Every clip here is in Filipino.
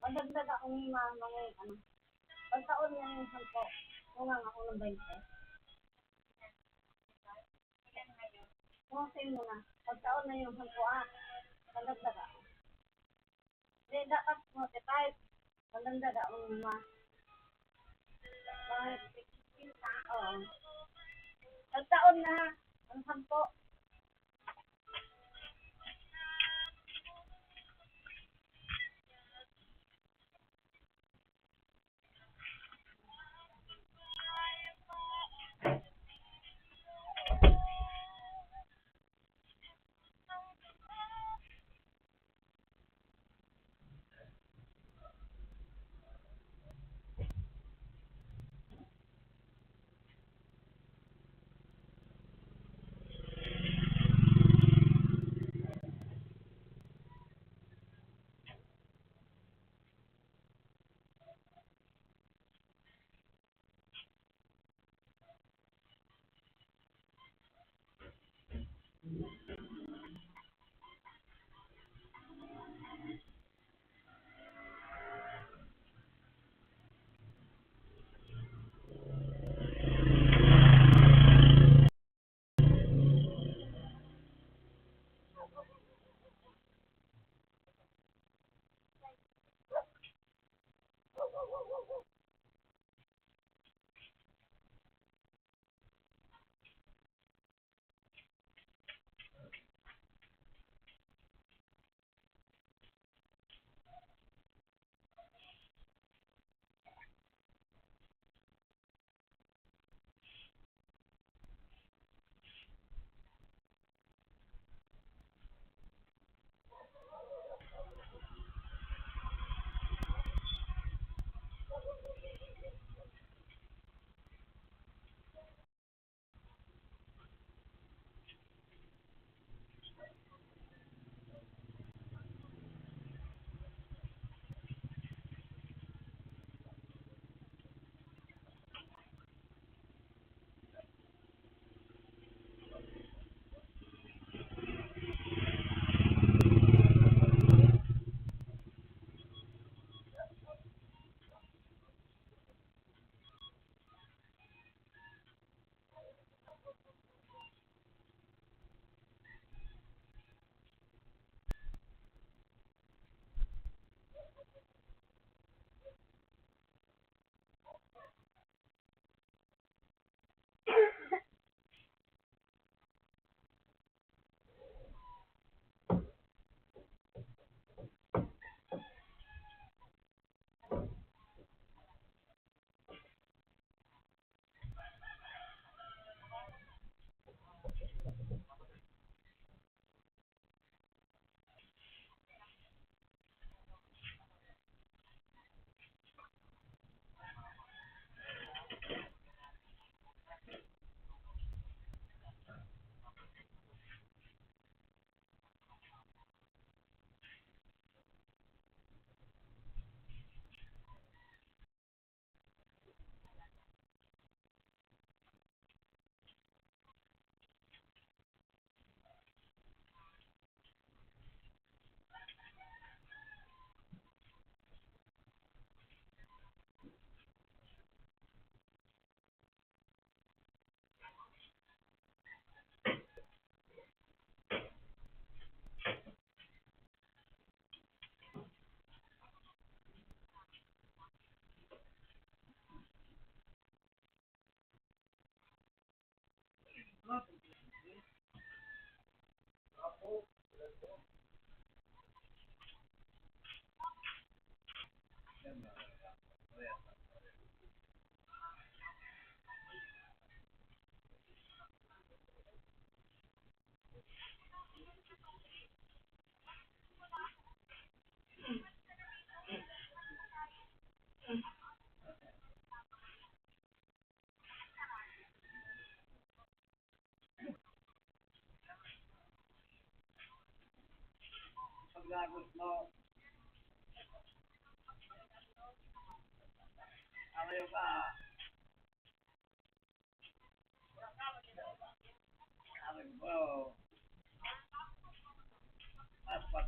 Madagdag akong mga ano. Pagtaon na yung 10, kulang ako ng 20. Kung sa'yo muna, pagtaon na yung 10 madagdag ako. Hindi, dapat 45. Madagdag akong mga, oo. Pagtaon na, ang 10. Paglagot mo, ayaw ka. Ayaw mo. Dapat.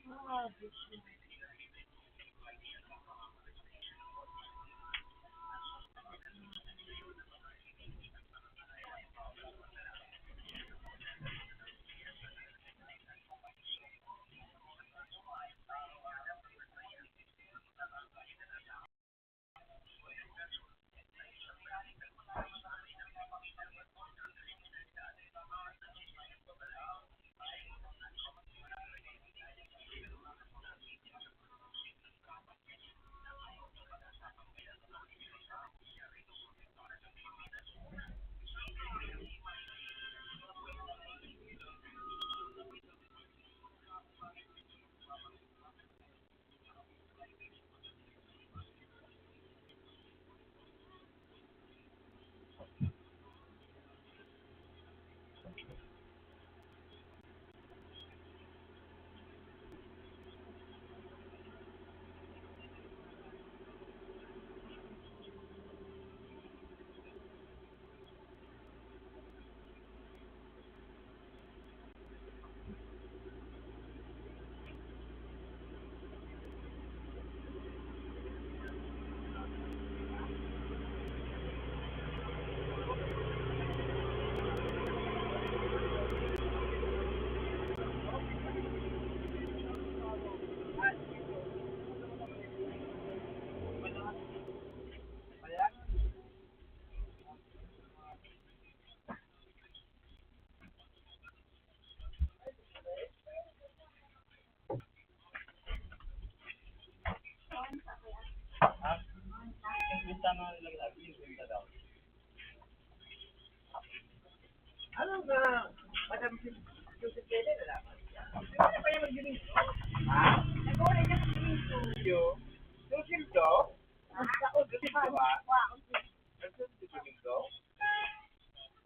Ah, Ano na, madam Joseph Pele na lang. Ano pa yung mag-giling ko? Ha? nag-uwi na sa dito. Joseph to? Sa Joseph to ba? Joseph to giling ko?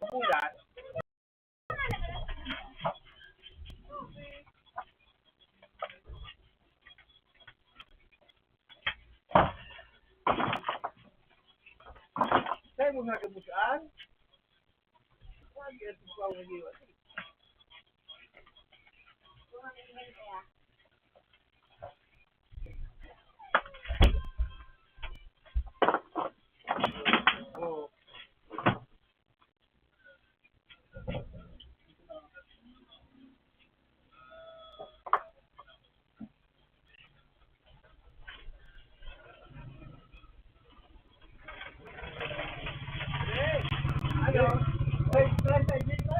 Umulan? Saya mo nga kamusaan? Lagi at ikaw nag-iwan. Oo. Ano? Ay, try tayo dito.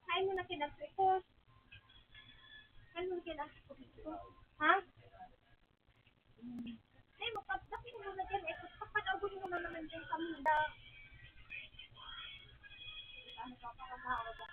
Kain mo na kinagpikos. Kain mo na kinagpikos. Ha? Ay, magpapdakin mo na dyan. Kapag-abot mo naman dyan sa munda. Ano pa pa kamao ba?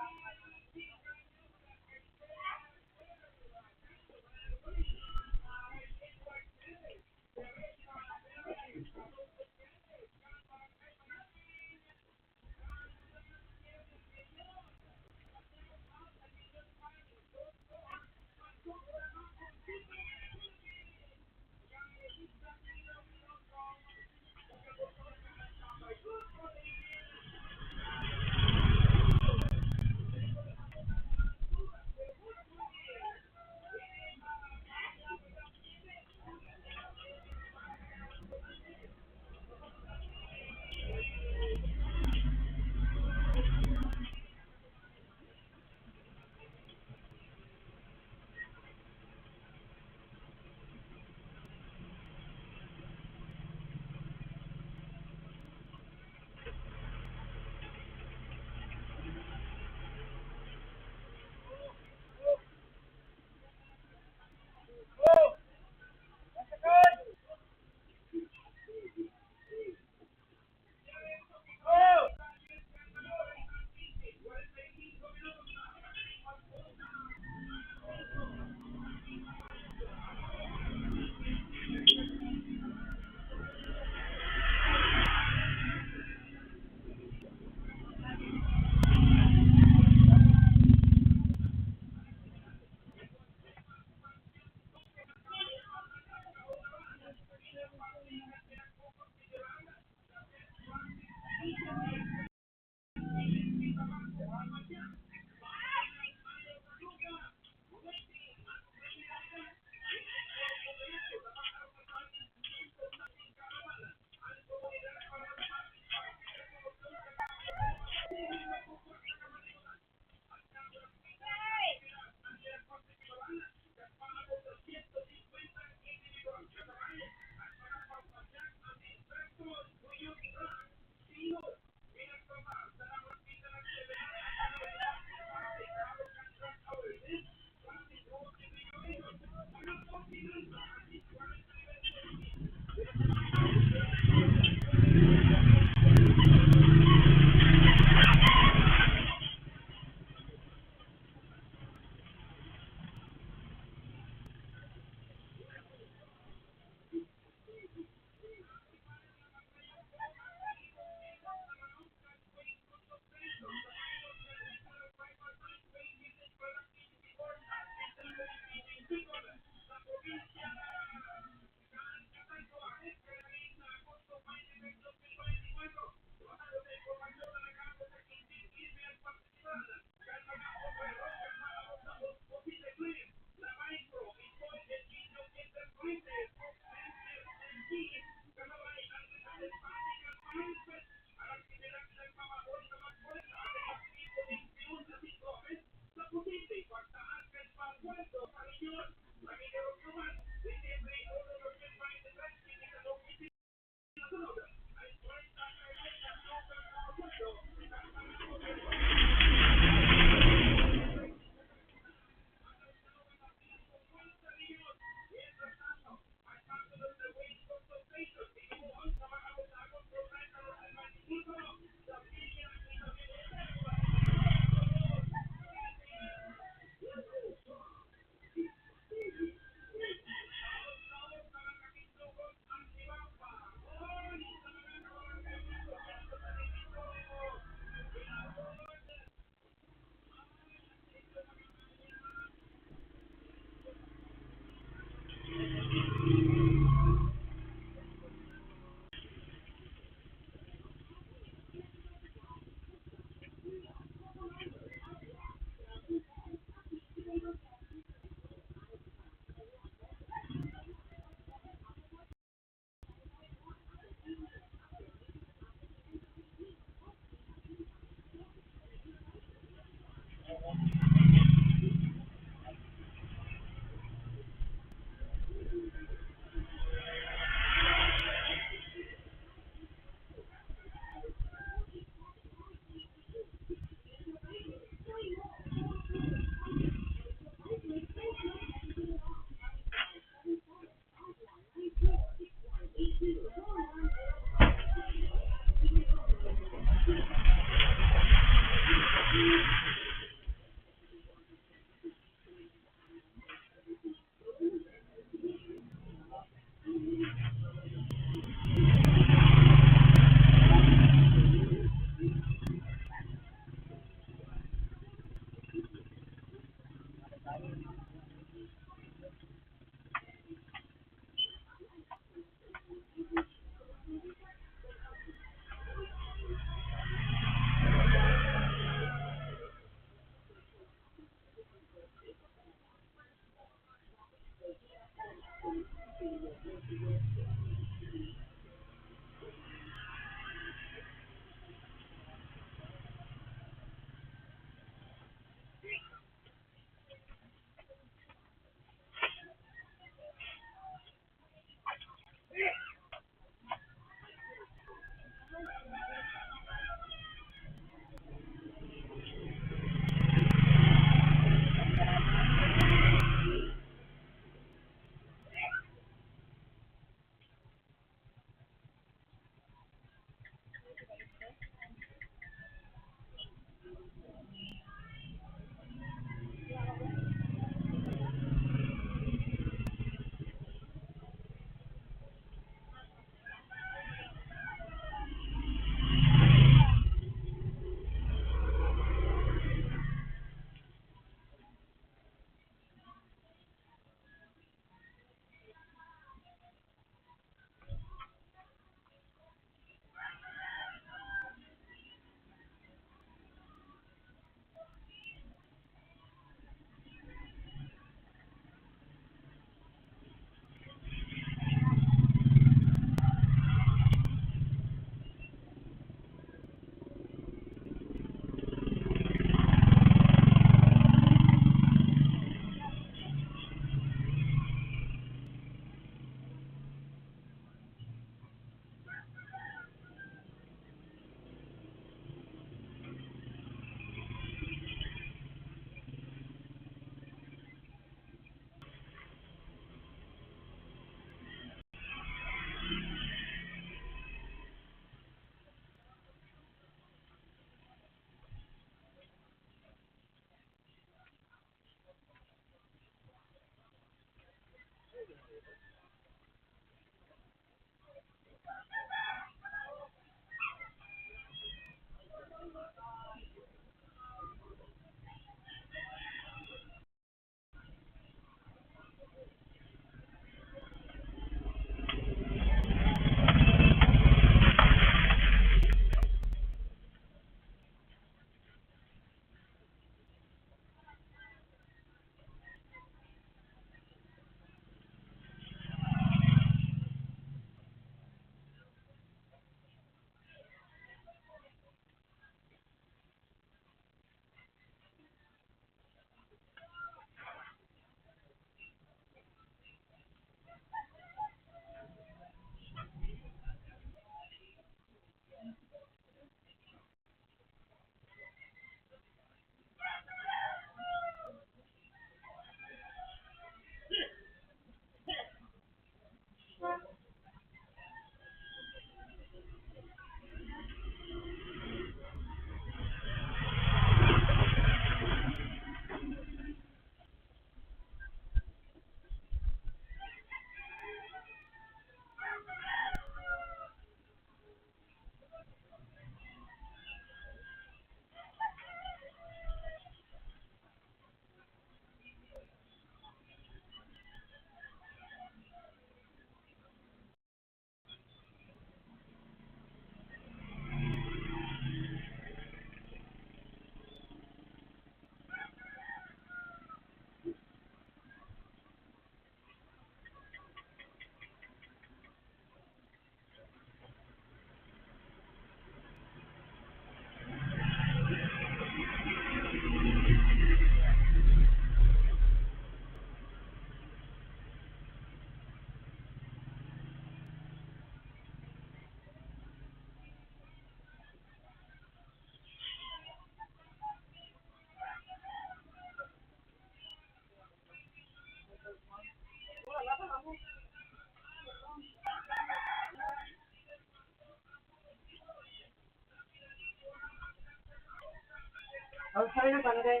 Ang sa'yo na paano rin?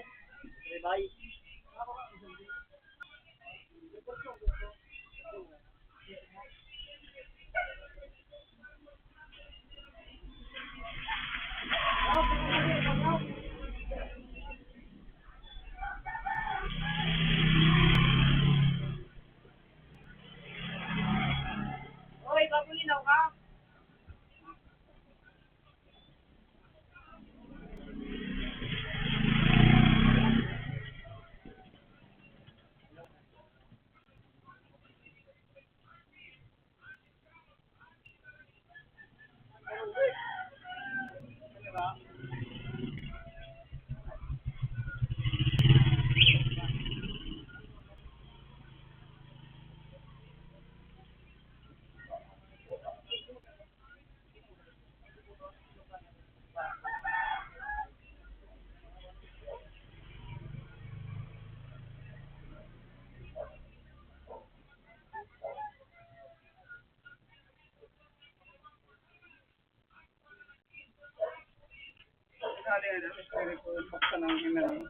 Bye. sali na sa espiritu, buksan ng hinang.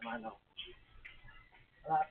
Mano. Wala.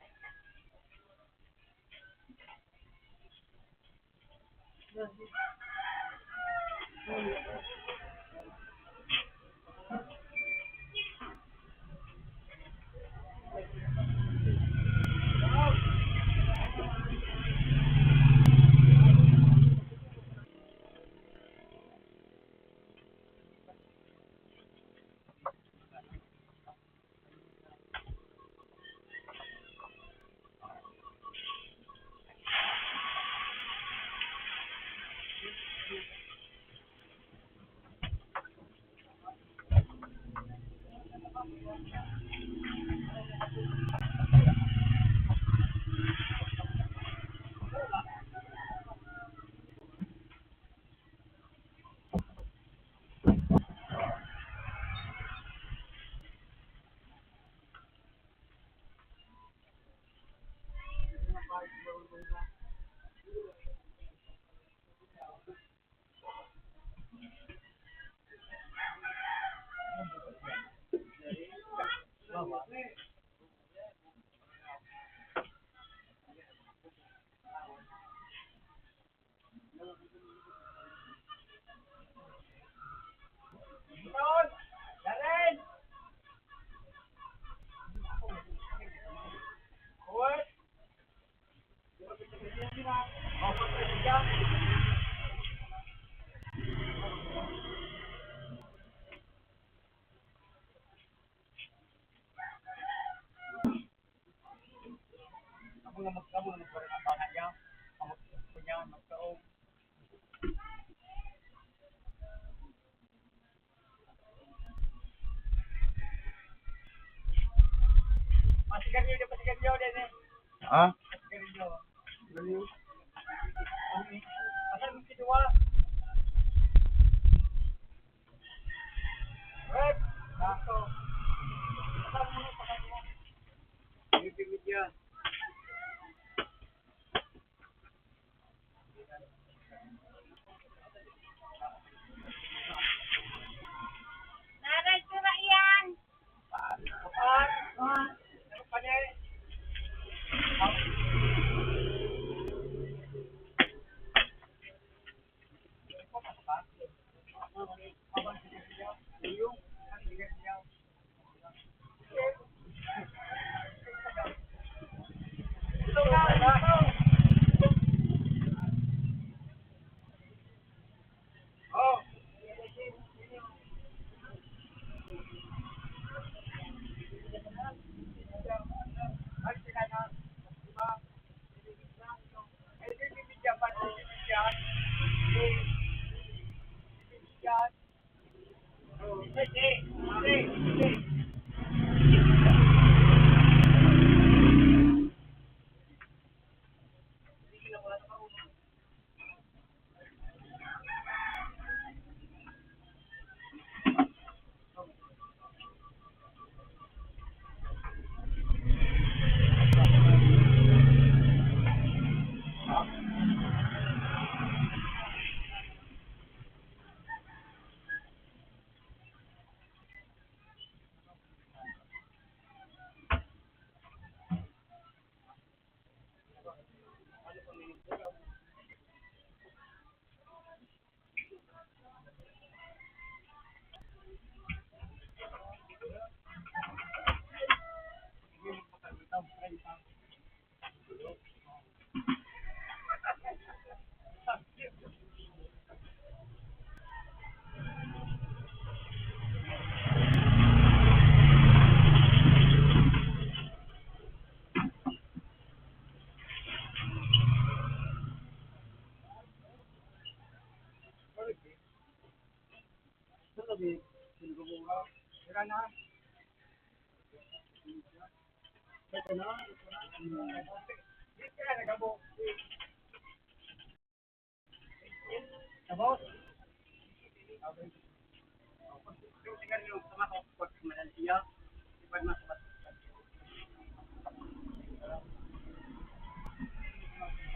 Kamu na magpapanabangan niya. Kamu punya magkaong. Pasigarilyo din eh. Ha? Pasigarilyo. Pasigarilyo. Asan mo kinuha? Red! Nako. Asan mo na pakan mo? Bibigit yan. Naray ko na yan. Kapan? Kapan eh?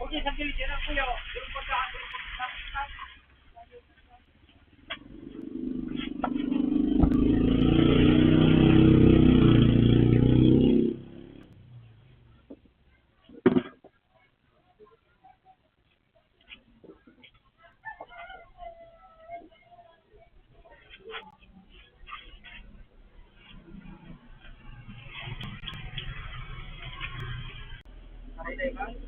Okay, sa gilid yan ang kuya. Yung pagkaan ko yung problema.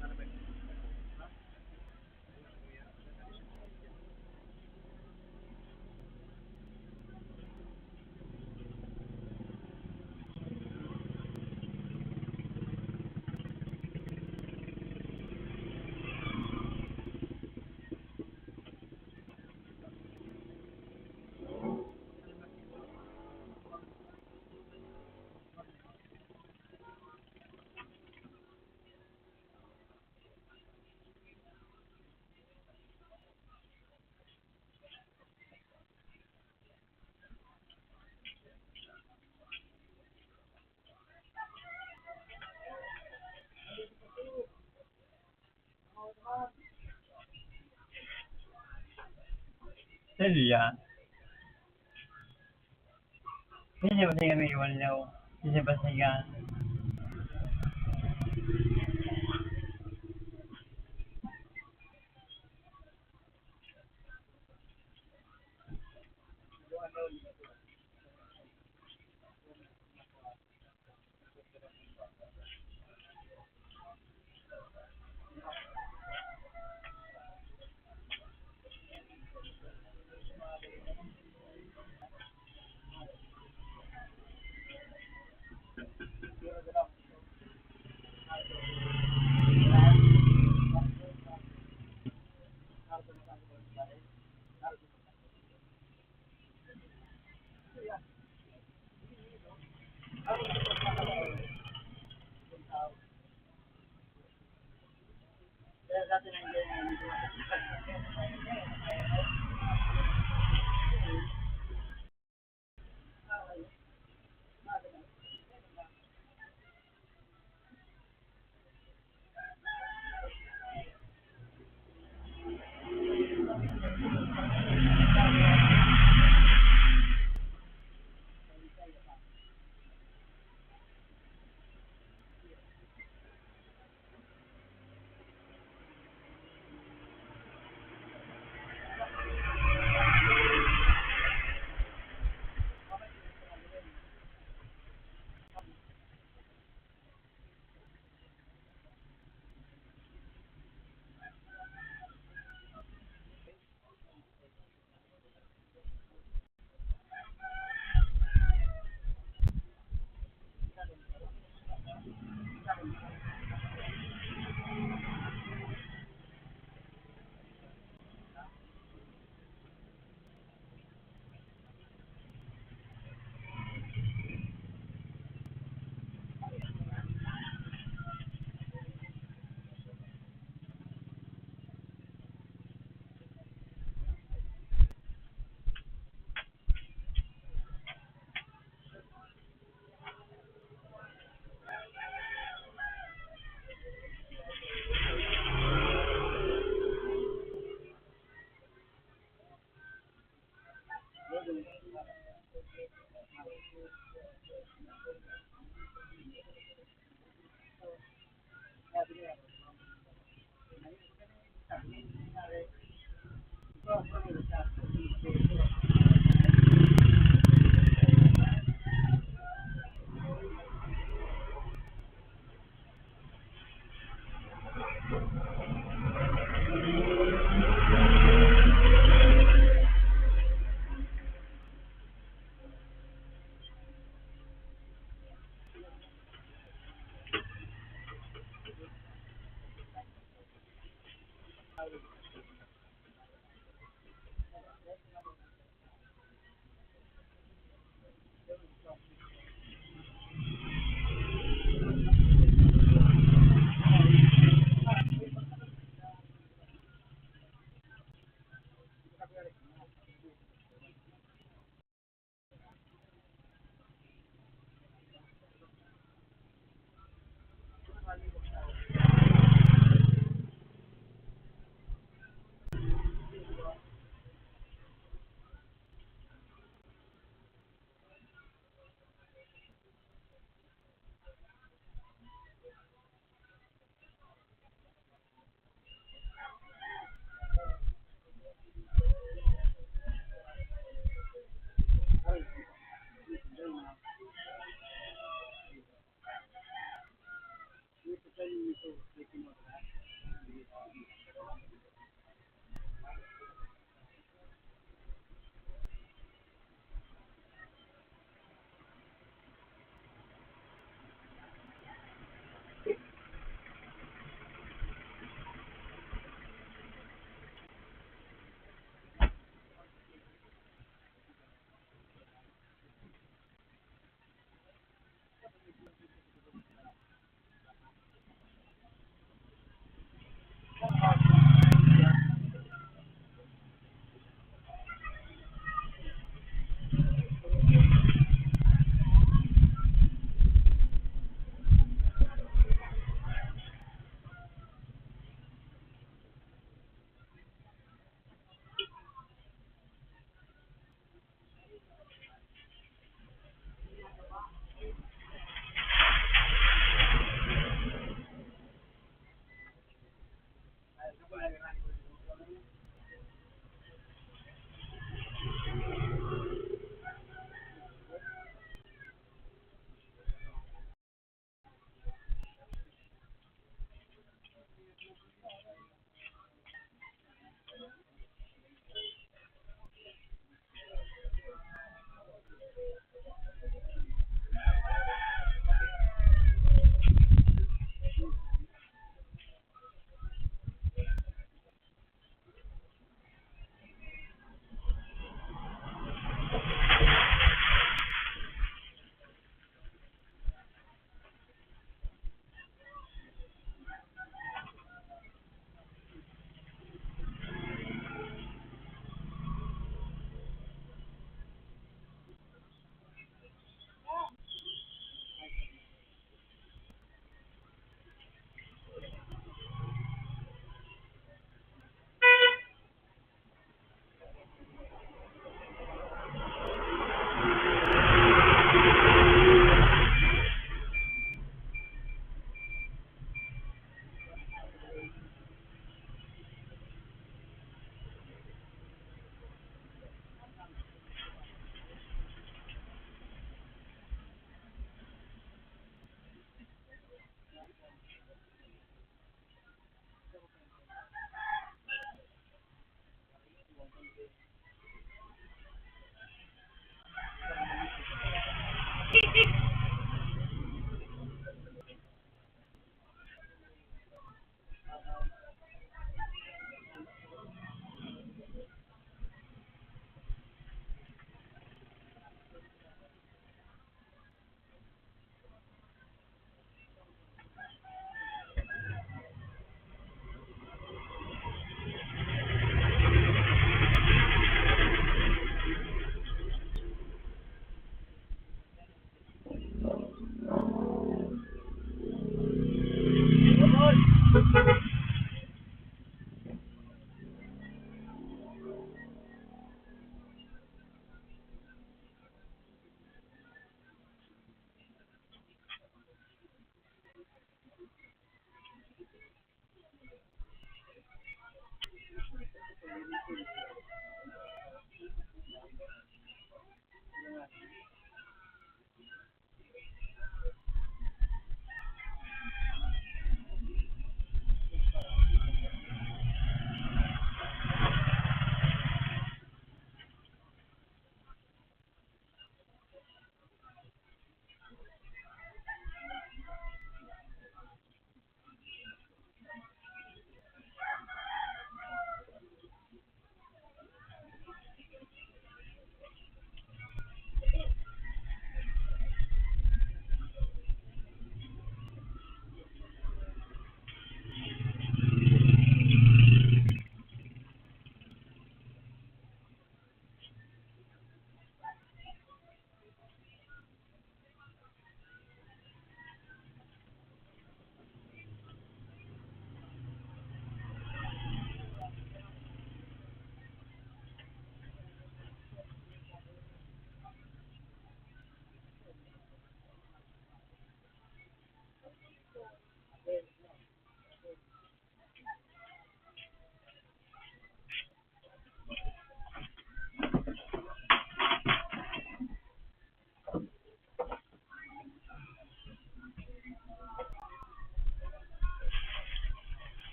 Celia, hindi ba tayo kami walaw? Hindi ba siya?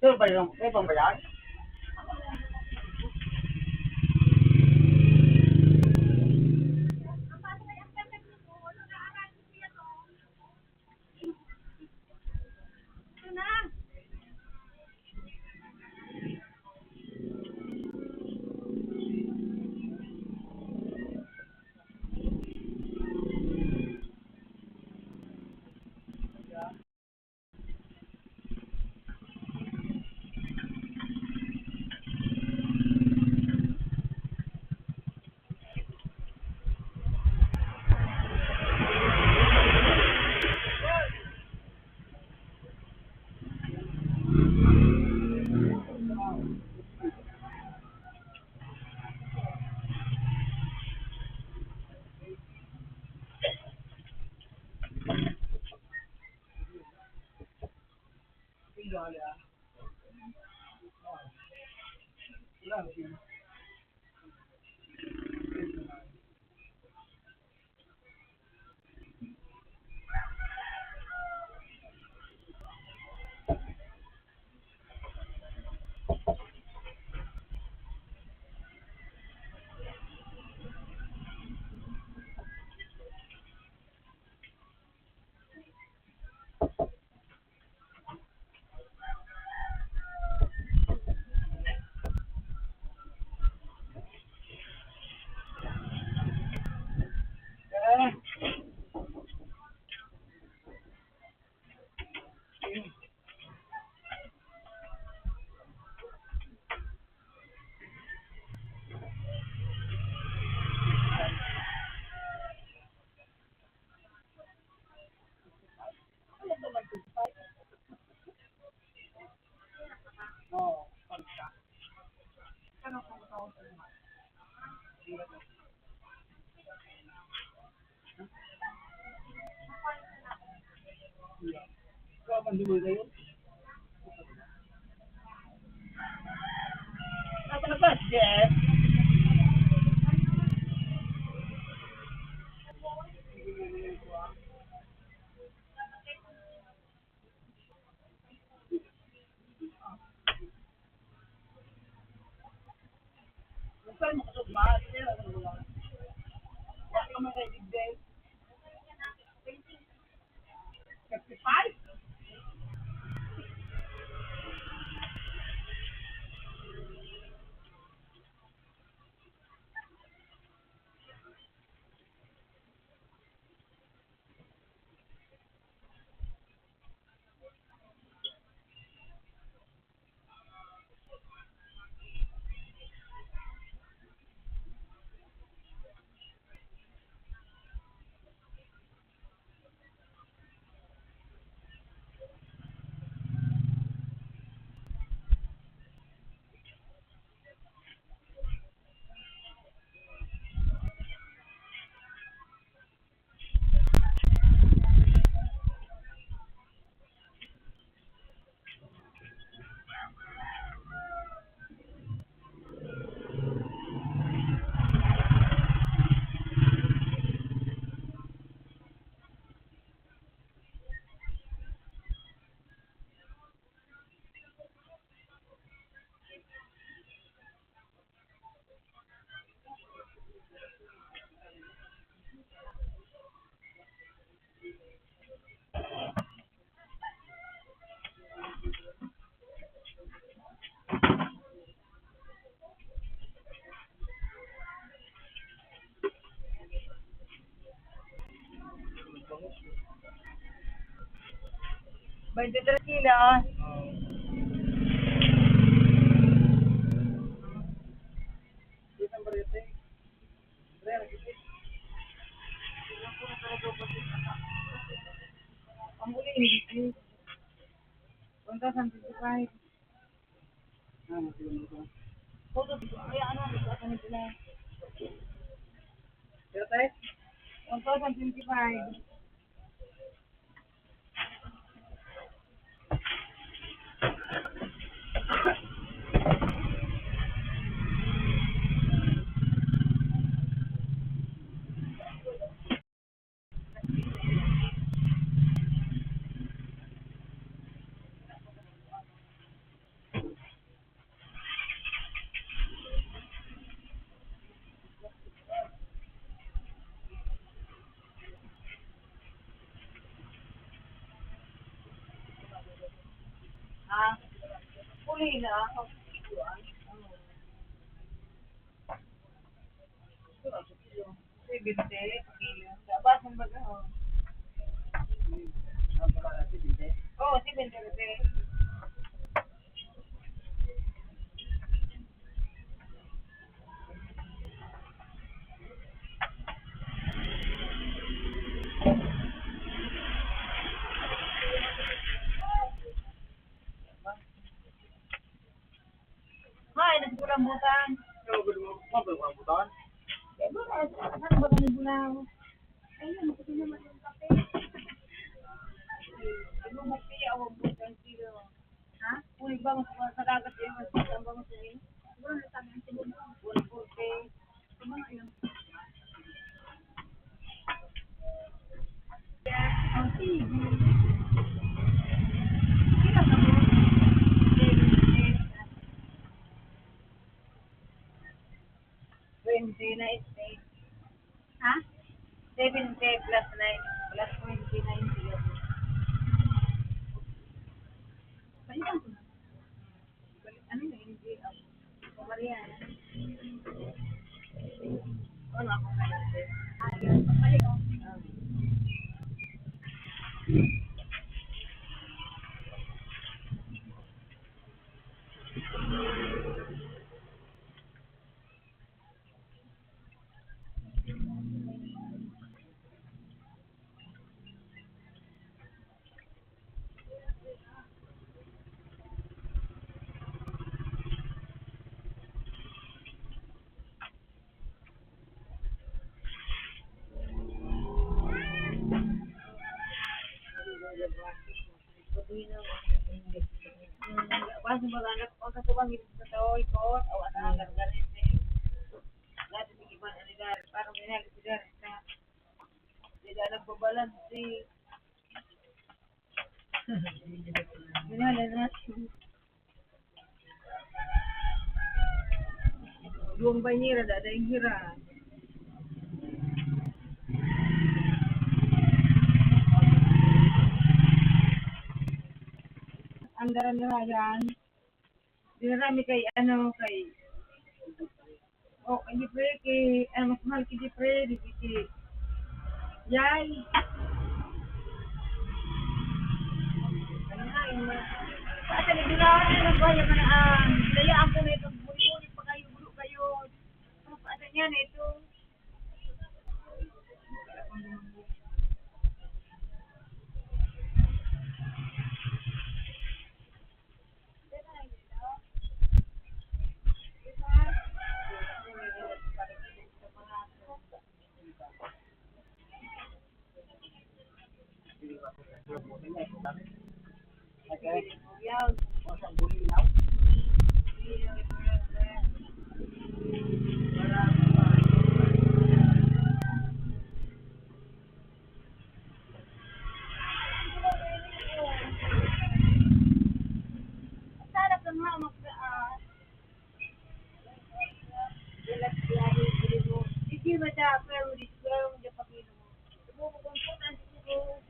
Ito ba yung may pambayad? Nasa labas, Jeff. Saan mo kasugma? Sila na mo lang. Wala ka mga ibigay. 55? May 23 kila. Ang muli ini 1,055. Foto ay ano dito ako nito na. Pero tayo 1,025. Ah, huli na ako. Binte, kilo. Dapat ang baga ho. Oo, si Binte. Hay, nagbulang butang. Butan? Ano ba kami bulang? Ayun, kasi naman yung kape. Lumaki ako butang kilo. Uy, bangus sa dagat yung ang bangus yun. Siguro na kami ang tibon. Pulpulpe. Mga yun. Ang sige. Kila ka mo? 20 na estate. Ha? 7K plus 9 plus 29 yun. Balikan ko na. Ano yung hindi? Maria. Ano ako kayo? Ayun. Balik ko. Pas mag-anak ko sa tuwang sa tao ko, awa na gargarin eh. Dati ni iba na nigar, parang may nagsigar ka. Hindi nagbabalan si Minala na. Yung banyera dada yung hira. Ang daran-daran. Dinarami kay ano kay kay Jeffrey kay mas mahal kay Jeffrey di kay Yay. Ano nga yung sa atin dinarami na nagbahay ka na dayaan ko na ito muli-muli pa kayo gulo kayo. Ano pa atin yan ito? Sarap ng mga magdaan. Hindi ba siya pero dito yung Japagino mo? Bumubukuntunan siguro.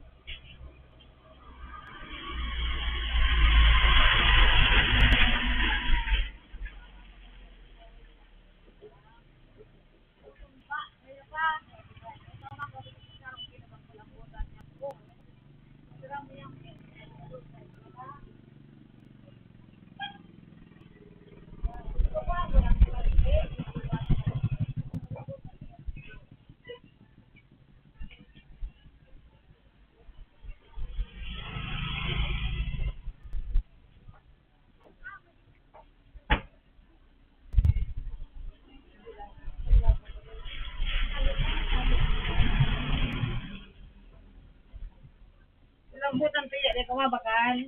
Lambutan tiya di kawabakan.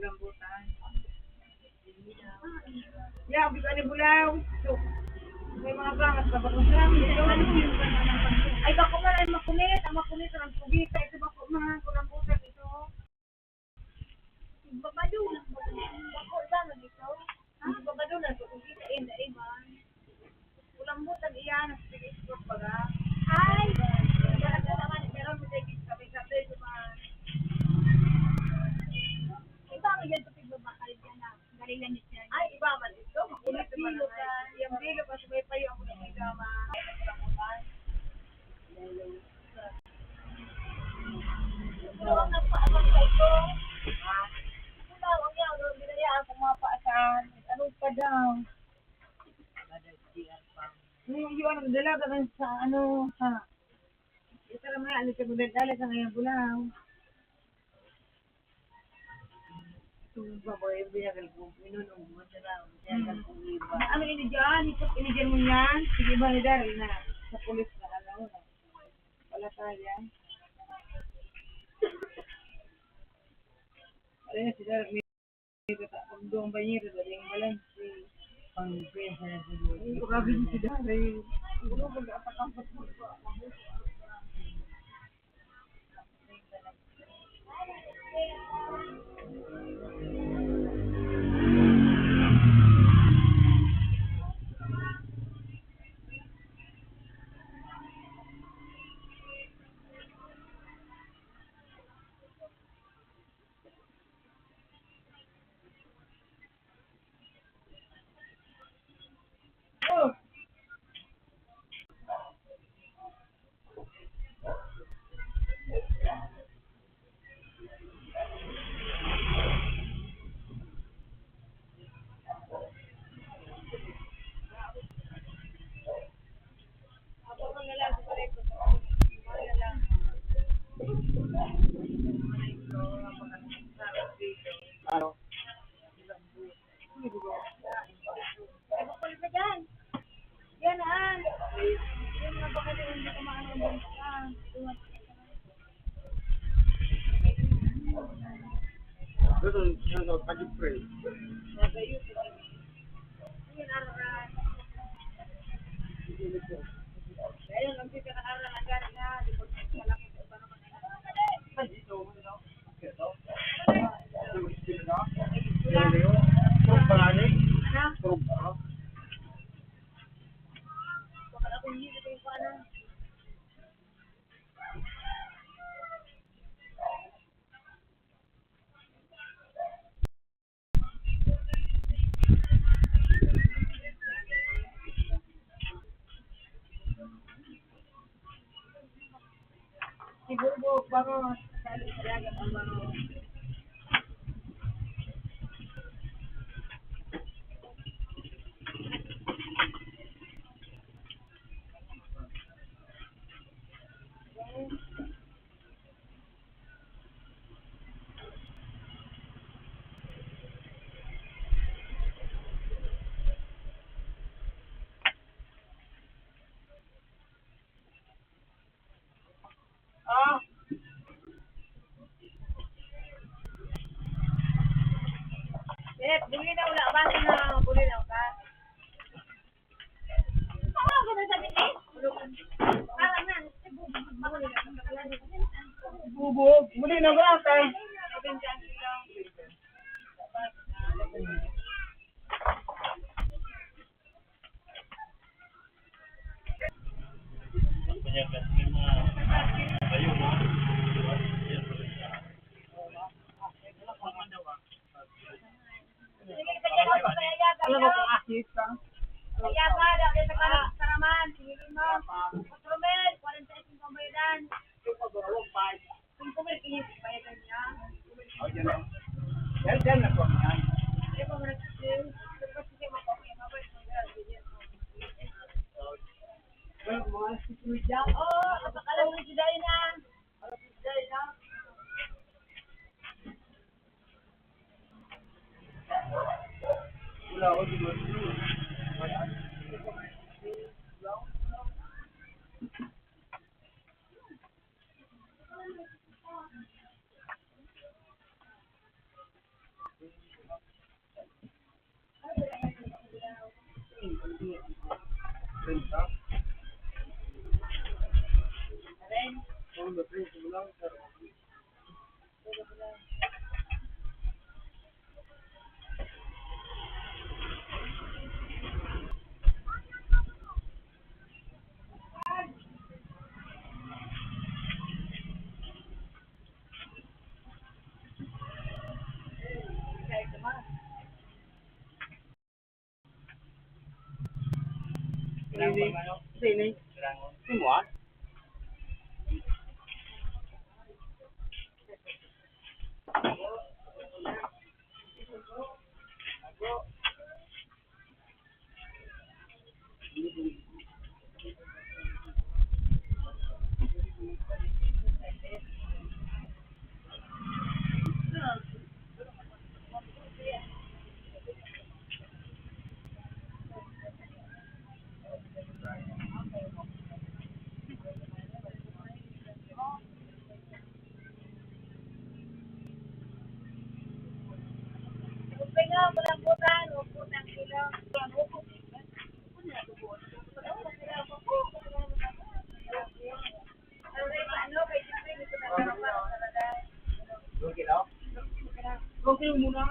Lambutan. Ya, bisa ni bulaw. So, may mga bangas ka ba kung ay bako man ay makunit, ang makunit ang tubig, ito bako man ang lambutan ito. Babadulan bako ba man ito? Babadulan so kung kita in iban. Lambutan iyan sa export baga. Ay, wala ko naman meron mo sa kape-kape man. Iba mo yan tupig babakal dyan na. Galingan niya. Ay, iba man ito. Makulit naman na. Yung bilo pa sabay pa yung mga igama. Pero ang nagpaabang sa ito, wala, ang yaw, binayaan kung mapaasan. Ano pa daw? Yung ano, dalaga sa ano, sa ito naman, alis ka magdadala sa ngayong bulaw. Baboy, binagal ko, minunong mo siya lang, binagal ko iba. Ano inidyan? Inidyan mo yan? Sige ba ni Daryl na? Sa pulis na ano na. Wala tayo. Ayun na si Daryl. Doon ba yun? Daling balance. Pang pesa na siguro. Grabe yung sidari. Siguro mag-atakapot mo. Oh! Ano? Ay, bakul ka dyan. Yan, Yan nga baka na hindi ko maano ang bangka. Doon, pag-pray. Yan, araw. Ayun, ang sika na araw na gano'n nga. Di ko malaki sa iba naman. Ano? Bakal ako hindi ko yung paano. Siguro bago sa alaga ang mga buli na wala ba na buli na ka? Ako na sabi ni. Parang na, Bubog. Muli na ba tayo? Kanya kasi mga kayo mo. Alam mo kung akit ka? kaya ba dahil sa karaman, tingin mo. 4,000, 45 ang bayadan. 5,000 kinis bayadan niya. Yan na po. Ay ko man nagsisil. Kasi siya mapapay, mabay mo yan. Oh, kapakalan mo si Dayna. Wala ako siguro. Sini. Semua. malambutan, huwag po ng kilo. Ano, kay Jeffrey, gusto na pero para talaga. 2 kilo? Okay muna.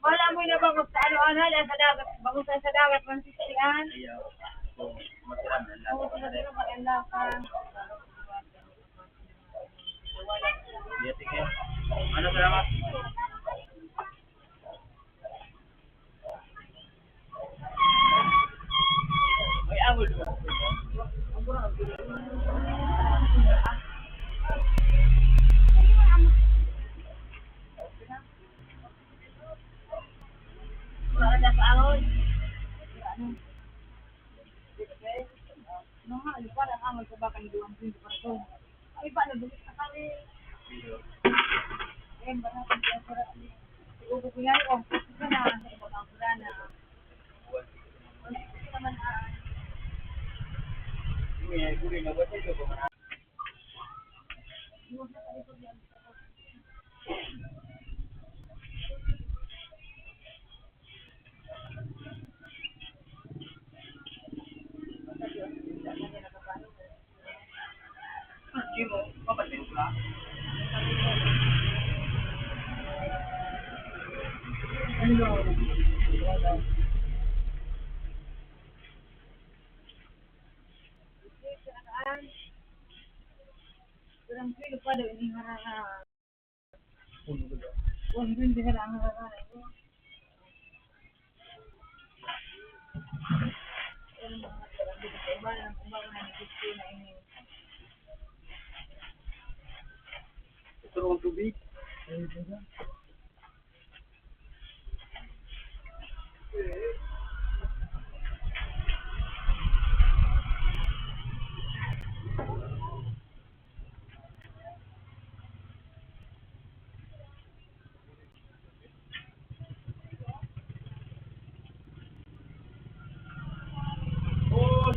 Wala mo na bangus sa ano-ano, sa dagat. Bangus sa dagat, mansisiyan. Ayaw. So, matiram na lang. Oo, sila maganda ka. Sige. Ano, salamat? May awal ba? Wala na sa ahon. Ano nga, di pa na amal sa bakang duwang pinto para to. Ay, ba, nabulit na kami. Eh, ba natin kaya para ugo ko yan, oh, kasi ka na, sa ibang ang pula na. Kasi naman, Guri na ba ito ba? Hindi mo, papatin ka? kurang kilo pa daw, ini harara. Kung hindi ka lang harara. Ano mga kurang dito sa iba, ang kumbaga na gusto na ini. Ito ang tubig.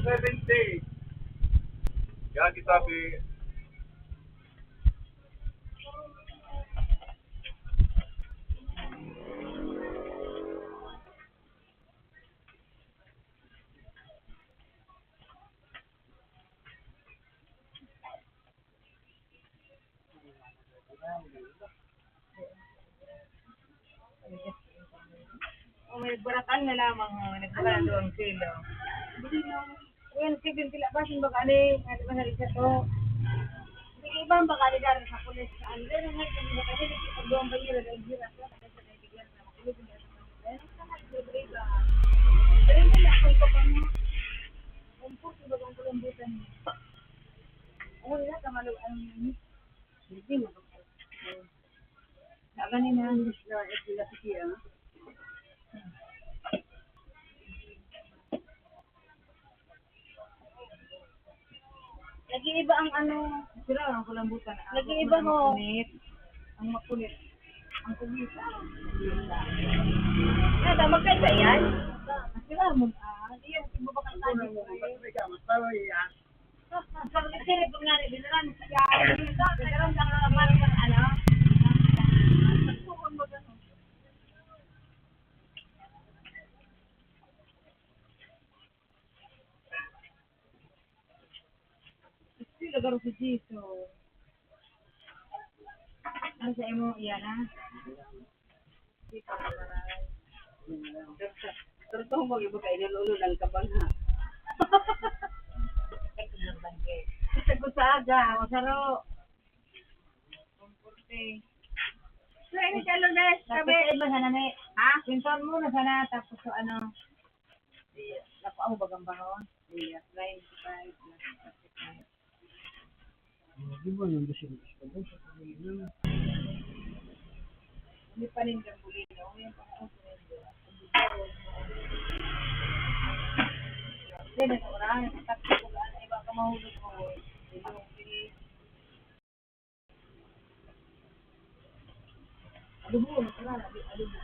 70. Gagi sabi. O may baratan na lamang ho, nagbakan doon kilo. Well, sige sila ba sin bagani, ano ba sa to? Sige ibang bagani dar sa pulis sa ano, na nagkakita kasi nagpagduang bayira dahil hira sa kasi sa bigyan na makulit niya sa kanila. Sa nagbre ba? Pero wala ko pa pa mo. Umpok sa bagong kulambutan. Wala ka maluan ni. Hindi mo. Sabi ni na sila siya. Nag-iiba ang ano, sila ang kulambutan. Nag-iiba mo. Ang makulit. Ang kulit. Nada, magkaiba yan? Sila mo, hindi yan, iba ba kang tani mo? Sa kasi pag nari, binaran siya. Binaran ka na naman ng ano. Nagsukan mo gano'n. Sila garo si Jiso. Ano sa imo, iyan ha? Pero ito mo, iba kayo nalulo ng kabang ha. Sa gusaga, masaro. Komporte. So, ini siya lunes, sabi. Sa sana na ha? Pinton mo na sana, tapos so ano. Lako ang bagang bahon. 95 plus. Di ba yung gusto mo? Hindi pa rin kang bulino. Ngayon pa ako sa rin. Hindi na sa orang. Takto ko ba? Iba ka mahulog mo. Adubo, masarap. Adubo.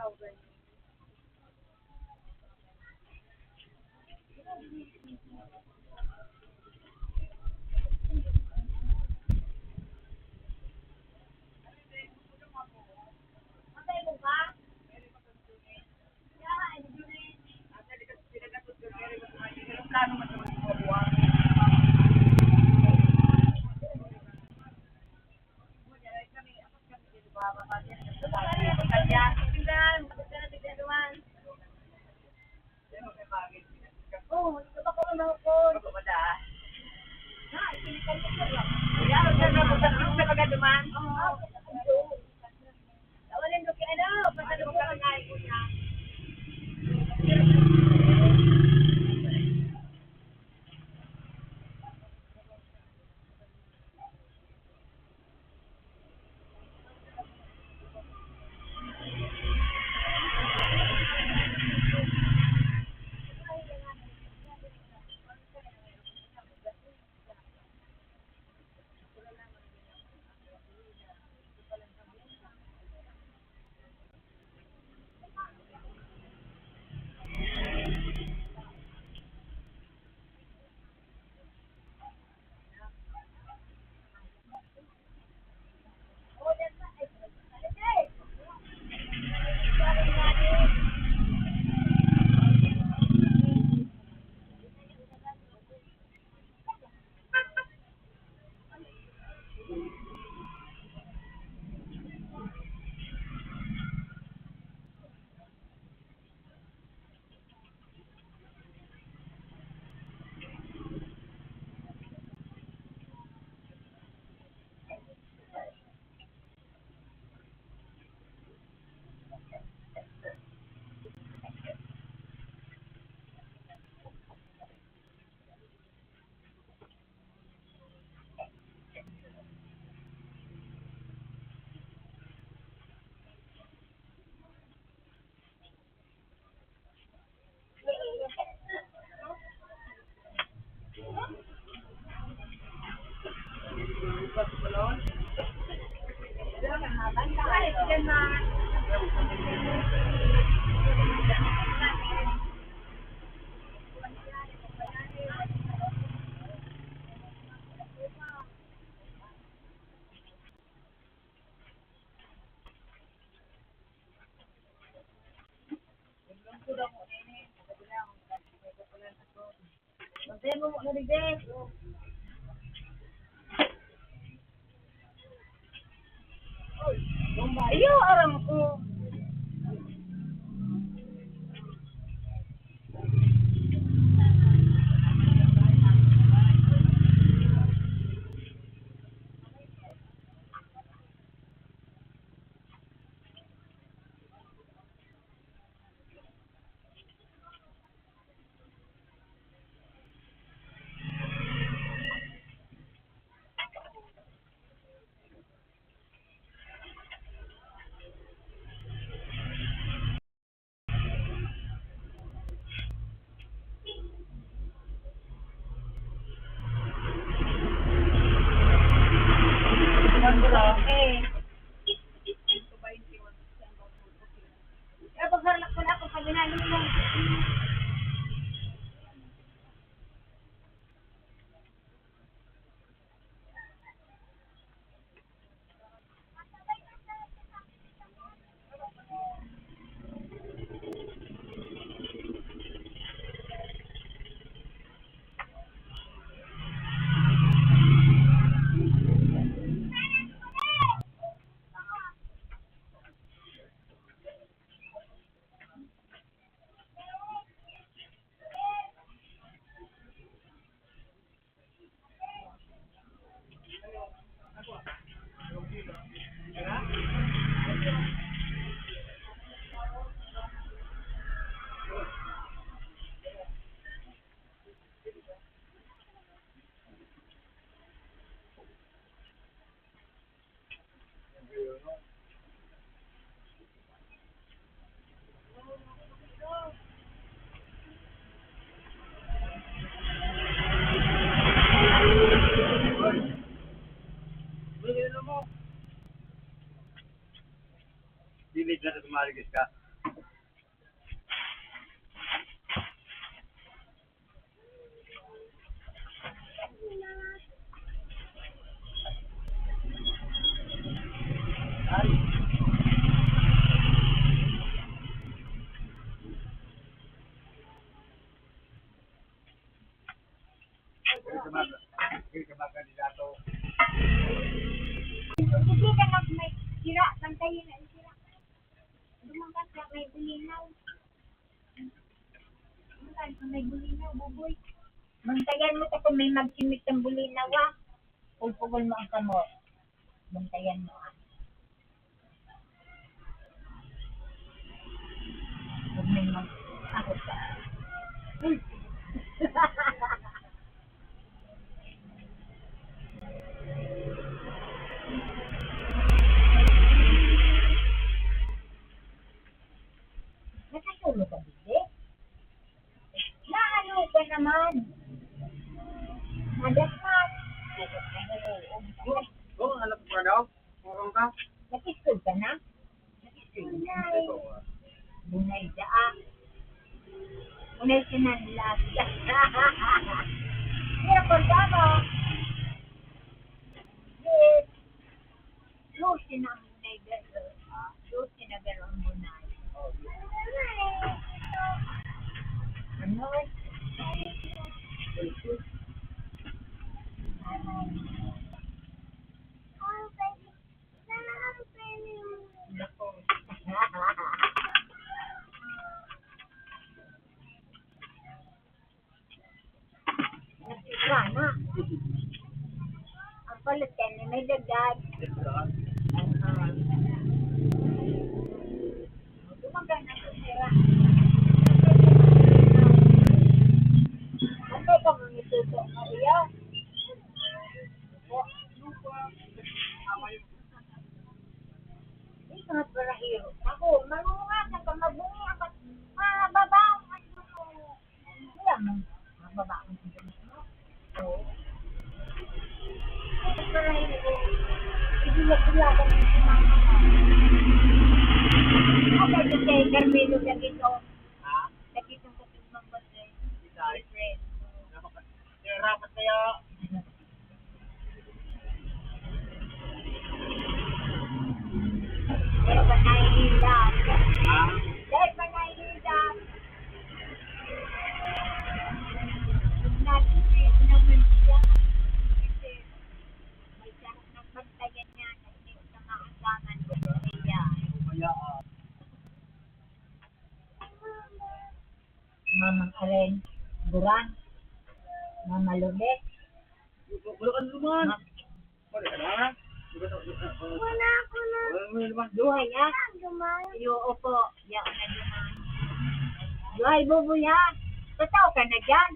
tao ganyan. Matay mo ka? Kaya nga, hindi yun eh. Plano man naman yung buwan. Oo, ito pa ko na ako. Tawalin ko kaya ano, pasalubungan nga ko niya. Ay, sige na. Bantayan mo muna rin, Bes. Iyo, aram ko. Eh. Eh, pagharap ko na ako pag ginano mo. Limit na sa tumaligis ka. Hindi ka na may sira, pantayin na sira. Lumangkas na may bulinaw. Lumangkas na may bulinaw, buboy. Bantayan mo kung may magsimik ng bulinaw, ha? Pulpugol mo ang kamot. Bantayan mo, ha? Huwag may mag-akot ka. Uy! Nakatulog ka, bibi? Naano ka naman? Nadatmat. Oo, alam ko daw. Mukhang ka. Nakisod ka na? Bunay. Bunay daan. Bunay sinanlas. Hindi ako damo. Yes. Lucy na ang bunay garo. Lucy na garo ang bunay. Ano? Nako. Nasira na. Ang palit ka na may dagdag. Gumagana sa sira. Ano ka mga ituto mo iya? Hindi ka nga para hero. Ako, marunungan ka mabungi ako. Mababaw. Wala mo. Mababaw. Oo. Para hero. Ibila-bila ka ng sumama mo. Ako kasi Carmelo dito. Ha? Dito ko sa mga base. Isay. Rapat kaya. Dahil ba nahihilap? Ha? Dahil ba nahihilap? Nag-treat naman siya. Kasi may sarap ng bantayan niya na hindi ko na maasaman ko siya. Kaya, Mamang Aren, Duran, Mama Lubet. wala ka naman. Wala ka na. Wala ako na. Wala naman. Duhay ya? Iyo, opo. Yan na duman. Duhay, bubo ya. Totoo ka na dyan.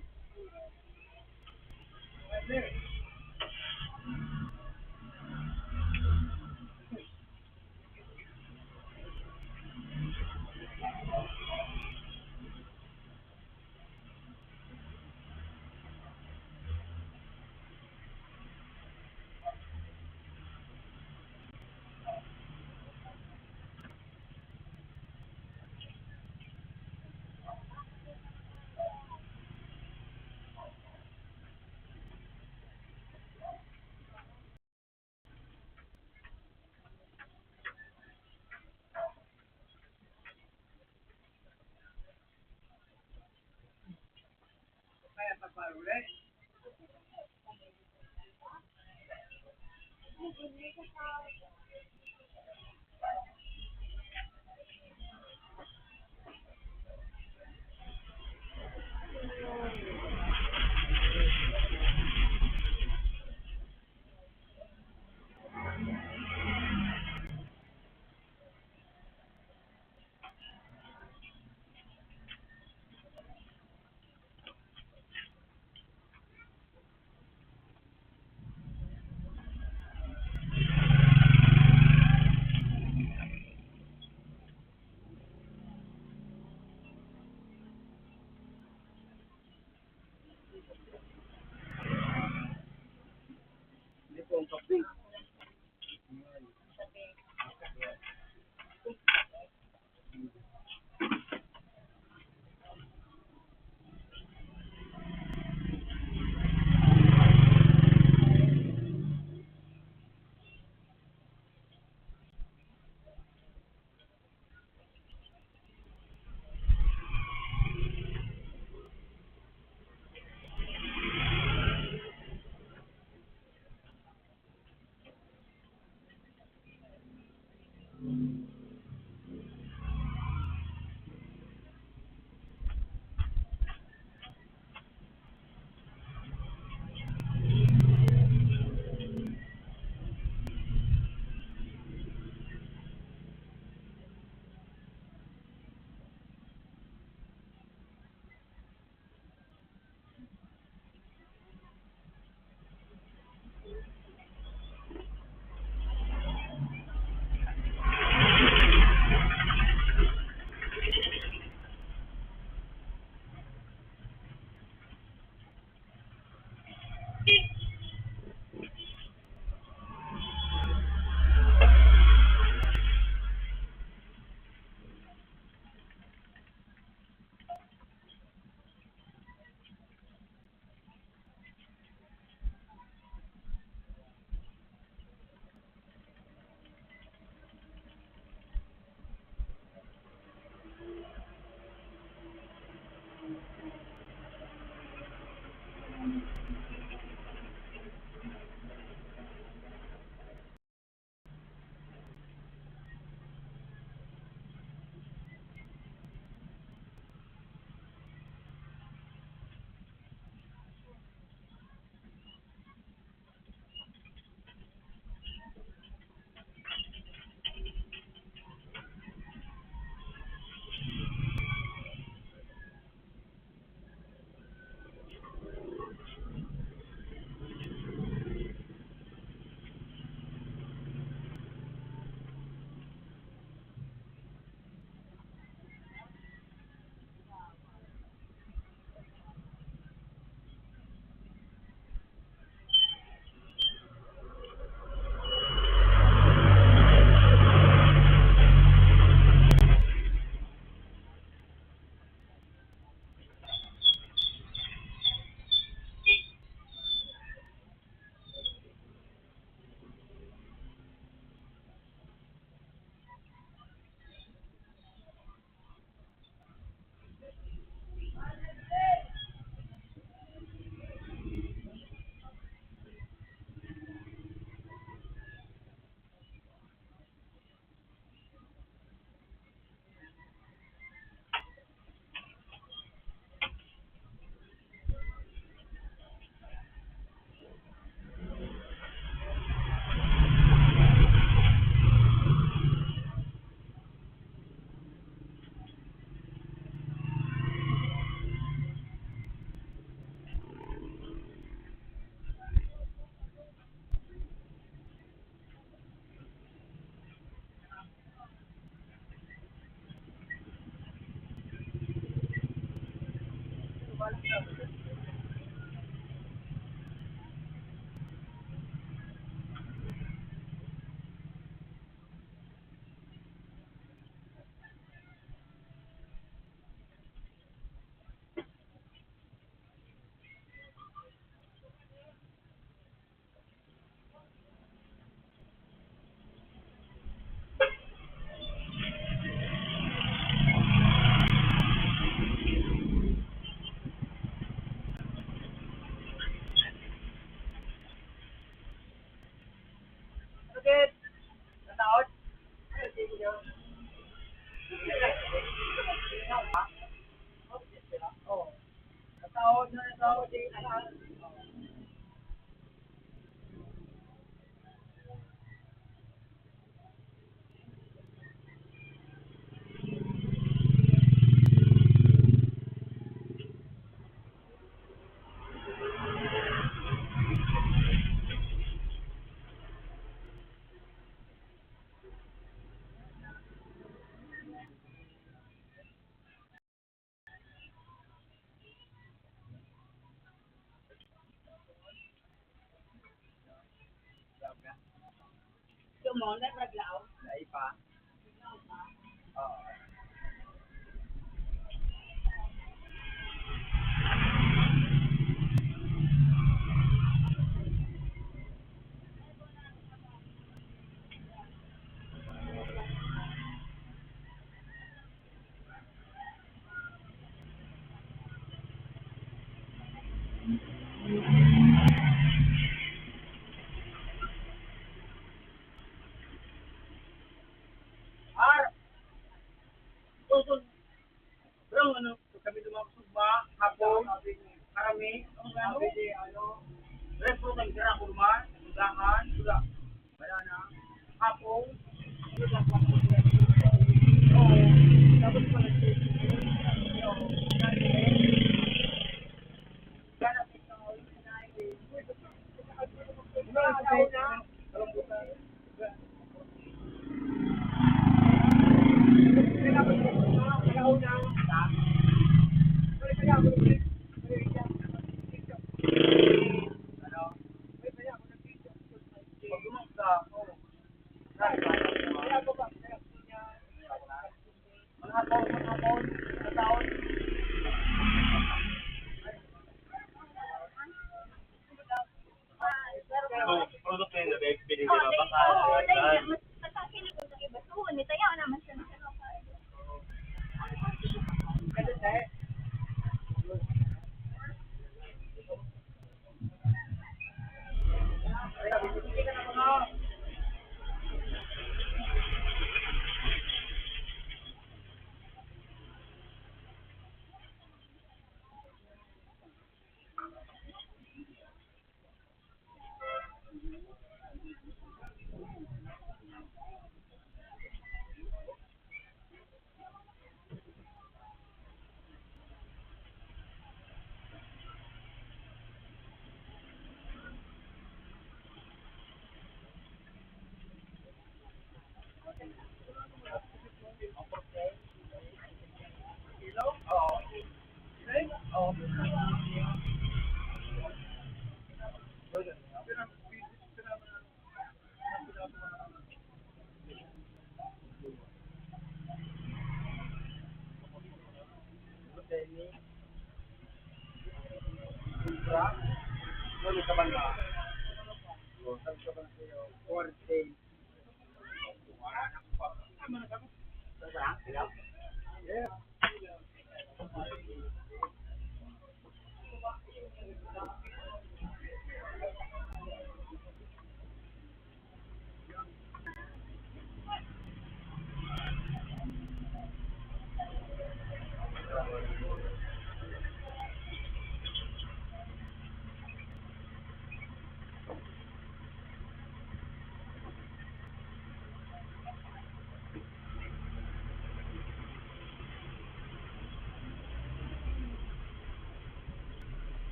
Kaya pagparulit. hapon, karami, resto ng tira ko naman, udahan, sudah. Kaya na, hapon, Product na yun, nag-experience Oh, ka dahil, baka. oo, dahil mas pagkakinig ko sa iba. Oo, nitayaw naman siya ng kalakay. ano ka ba na? Sabi ka ba na sa'yo, 4 days. Yeah.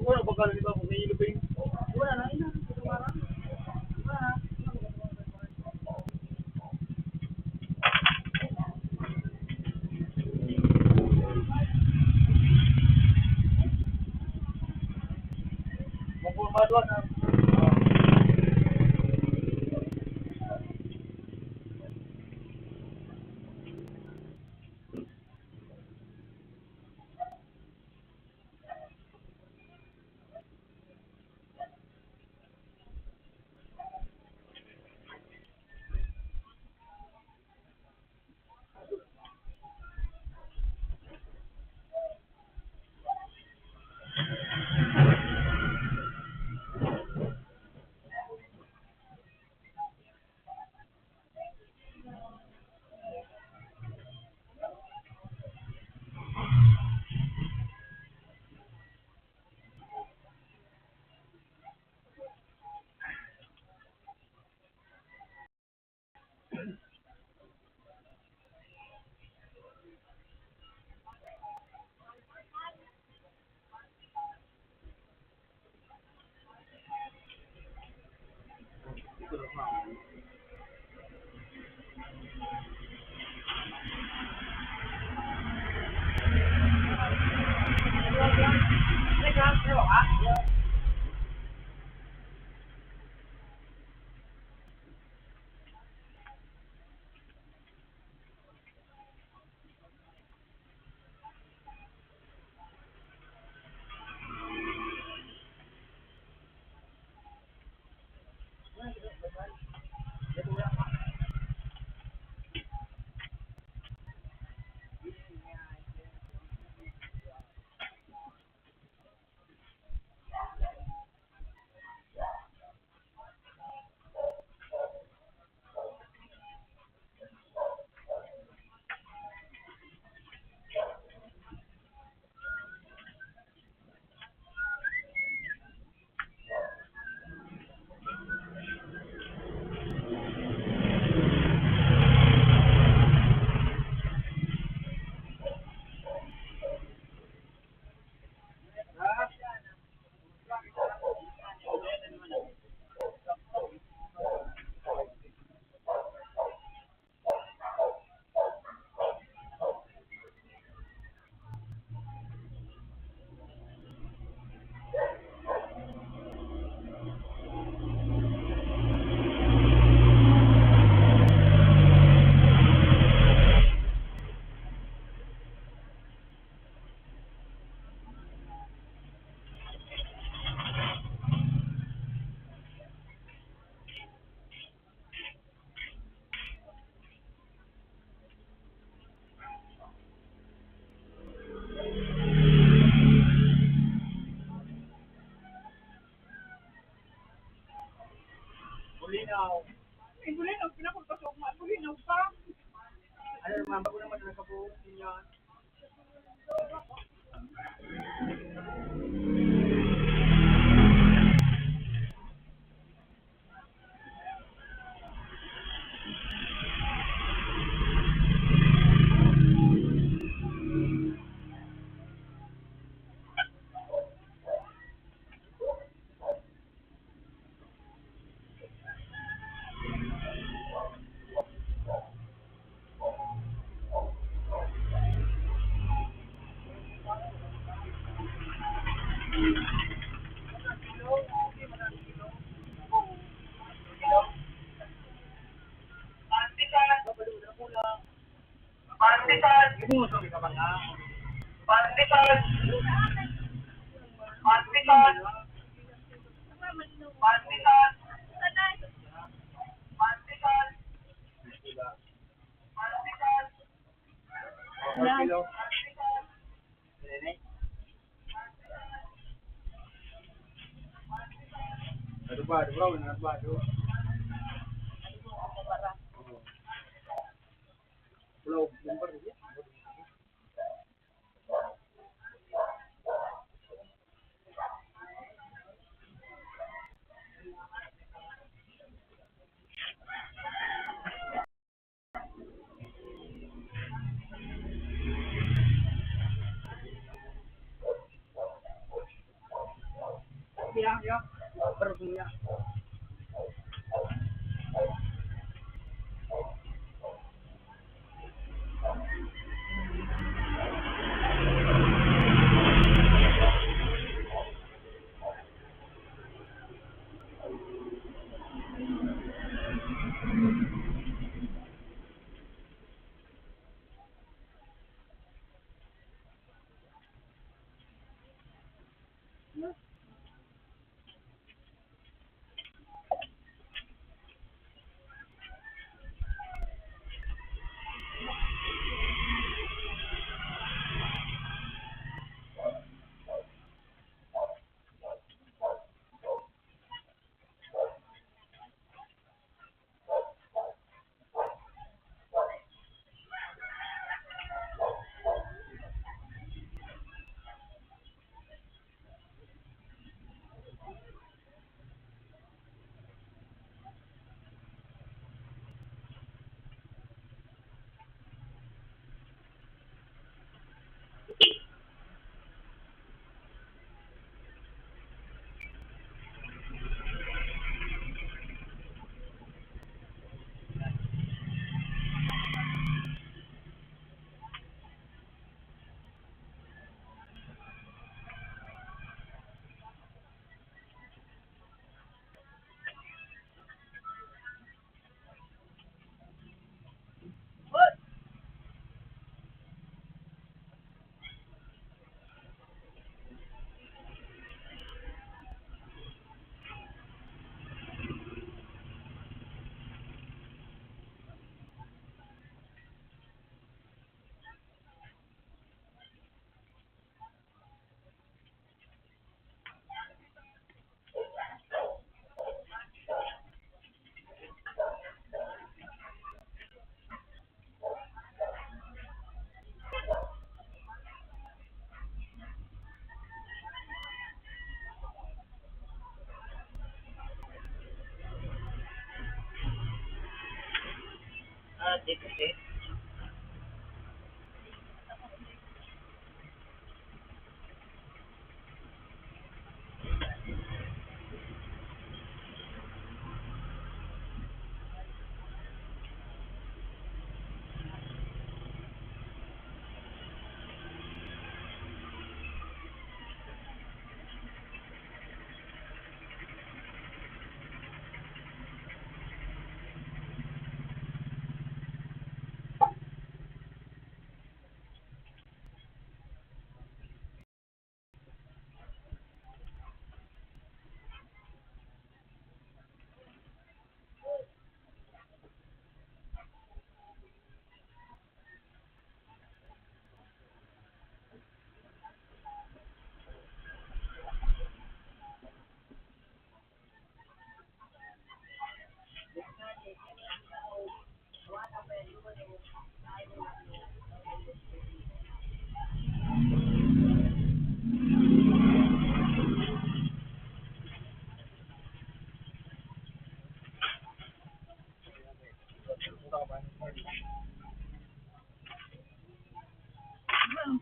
Wala ba ka di ba kung nahilo ba yun? Wala na, ina. Wala na. Mapulmado na. yan. Gusto ka ba nga? Kilo. Adubado, bro, adubado. Pulau Bumper dia. Ya. Perutnya.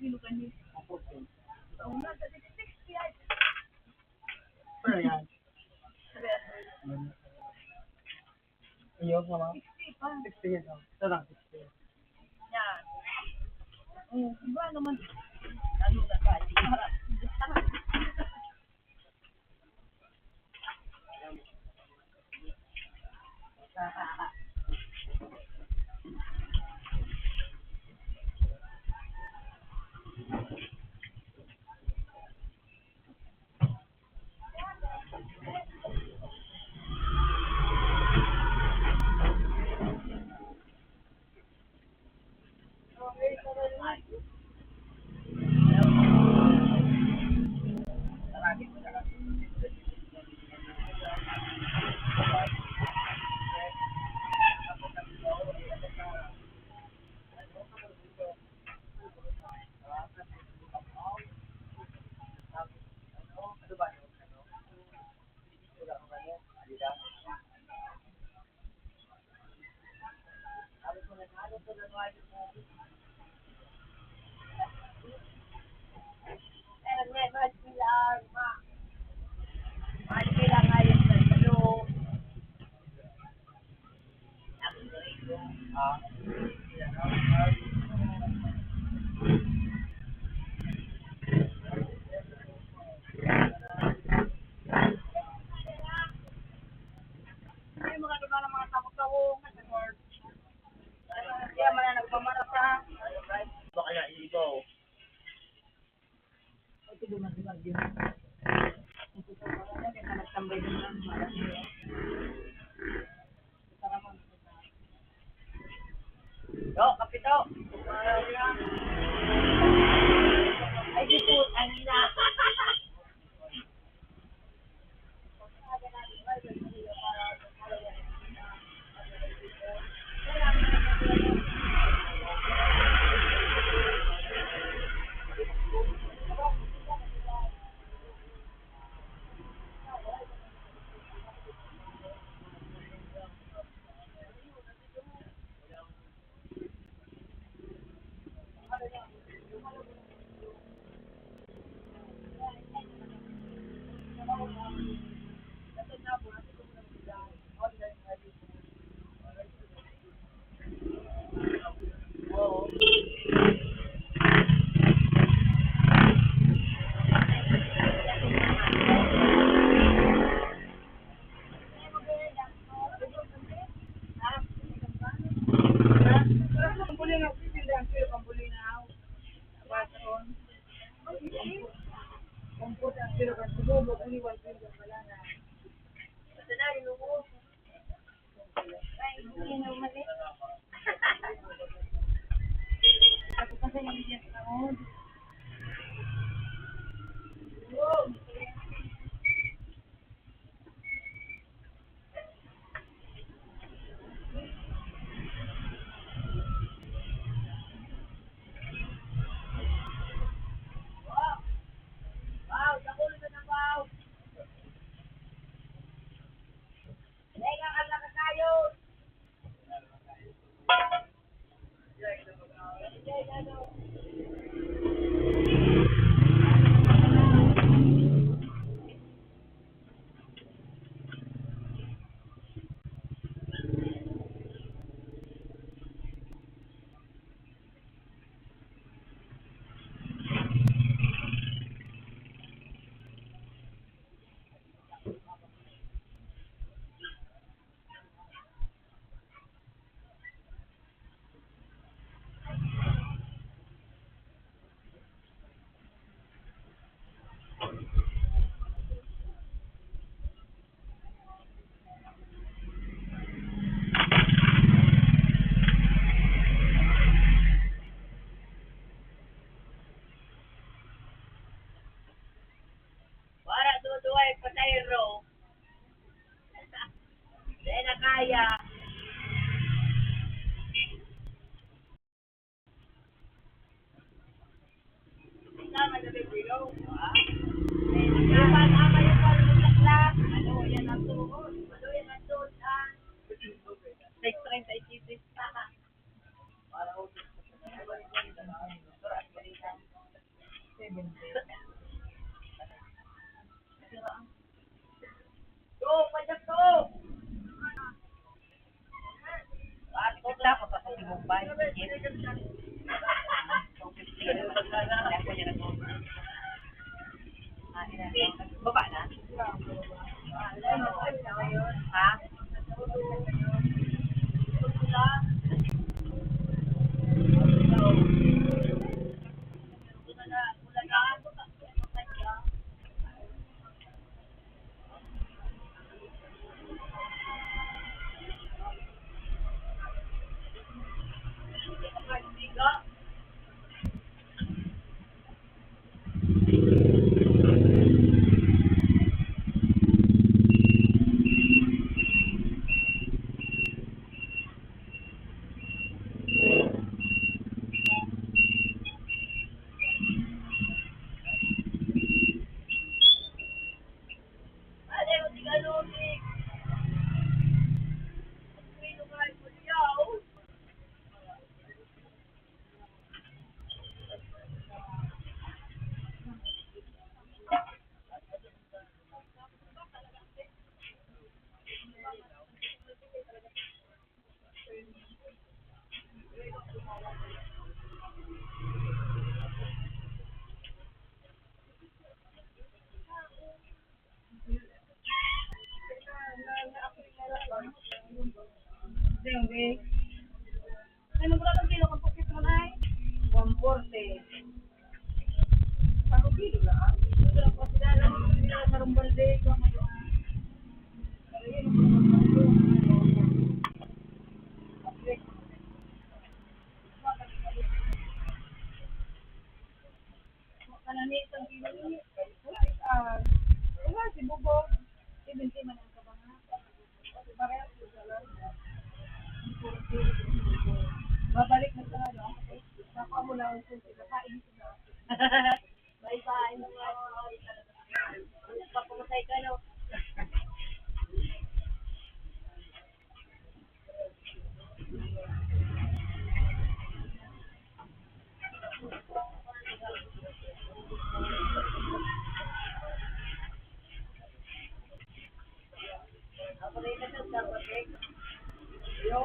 kilo kani. Oo nga, 60 ay. Ano yan? Iyo ka ma? 60 pa. 60 yan. Ito lang, 60. Yan. Iba naman. Ano ka ba? Ah. Ay, mga lugar ng mga tawag-tawag. Kaya man na nagmamarasa. Baka kaya iibaw. Ito dumadumag yun. Ito sa mga kaya nagtambay din lang. Yo, kapito. Ay, di po, ang ina. Pambuli na, pindahan ko yung pambuli na ako. Baton. Pambuli ang sila ka subo, uliwan ko yung malana. Basta na, inubo. Ay, hindi na umali. Ako kasi yung bigyan sa ako. Wow, nakulo na ng wow. Teka, kala ka tayo. Wala, duduway, patayro. Dahil na kaya. Tama na rin bilog. Tama yung palulak. Ano, yan ang tuhod. Ano, yan ang tuhod. 6.30 tama. Para Go, pajak to! Kita ko pa sa Mumbai. Baba na? Ha? Hindi. Ay, magkano kilo kung pukit mo na ay? 140. Ano kilo lang? Pero kung sila lang sa Rumbalde, kananitan kilo ni. Wala si Bubog. Ibinti man ang kabanga. Parehas ko sa lang. Babalik na sa ano. Naka mo lang kung sila kain sila. Bye-bye. Papamatay ka, no? Ako rin na sa kapatid. Yo.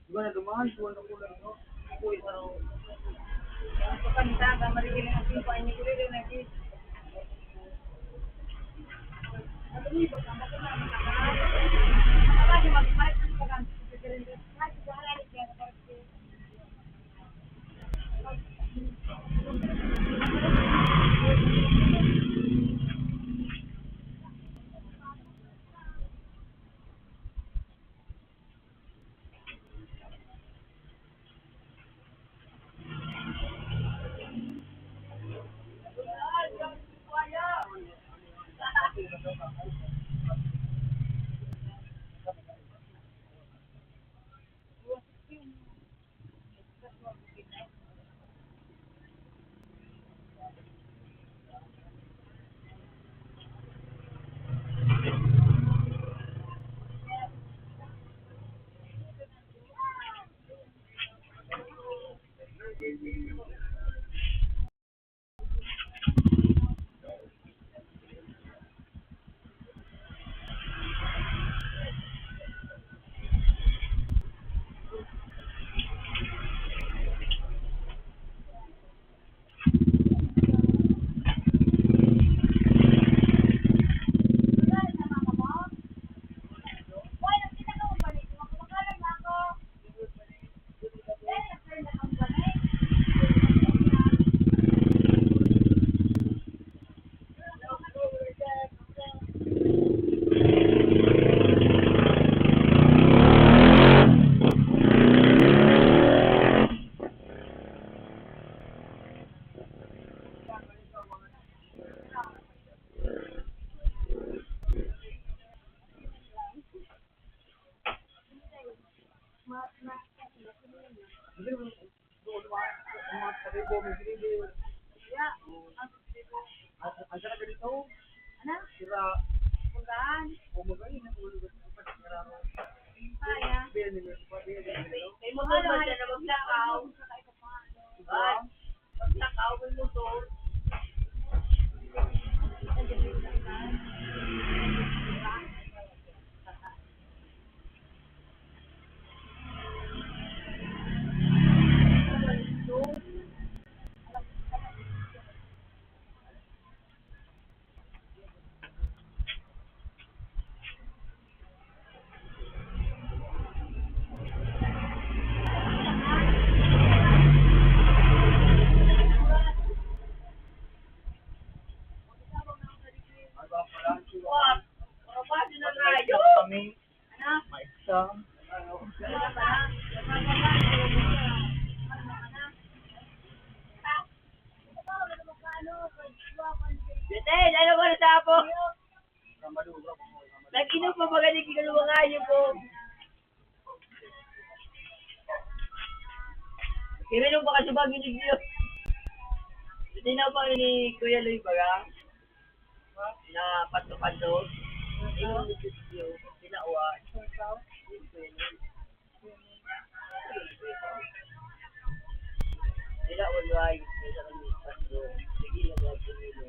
Iba na dumaan, buwan na kulang, no? Uy, ano? Ang pagkanta, marigil ng ating pa, ini ko rin na gis. Ano ni ba kama ko na makakala? Apa di magpalit ng pagkanta? Ay, sigara ni kaya parte. Hindi mo doon mga karibo, may karibo. Ya, ang sisibo. Ang sarap ganito. Ano? Sira. Puntaan. Bumagay na ulo ko sa pagkararo. Kaya. Biyan nila pa biyan nila. May motor ba siya na maglakaw? Ay, maglakaw may motor. What? Mabado na tayo. Kami, Ano? ma-exam. Wala pa na. Dete, ano ba na tapo? Nag-inom pa ba ganyan kika ng mga ayo ko? Kiminom pa kasi ba ginig niyo? Hindi na pa ni Kuya Luis Bagang? Na pato-pato? Inom ni Kuya Pinawa. Sila ulay. Sila kami pato. Sige na ba ito?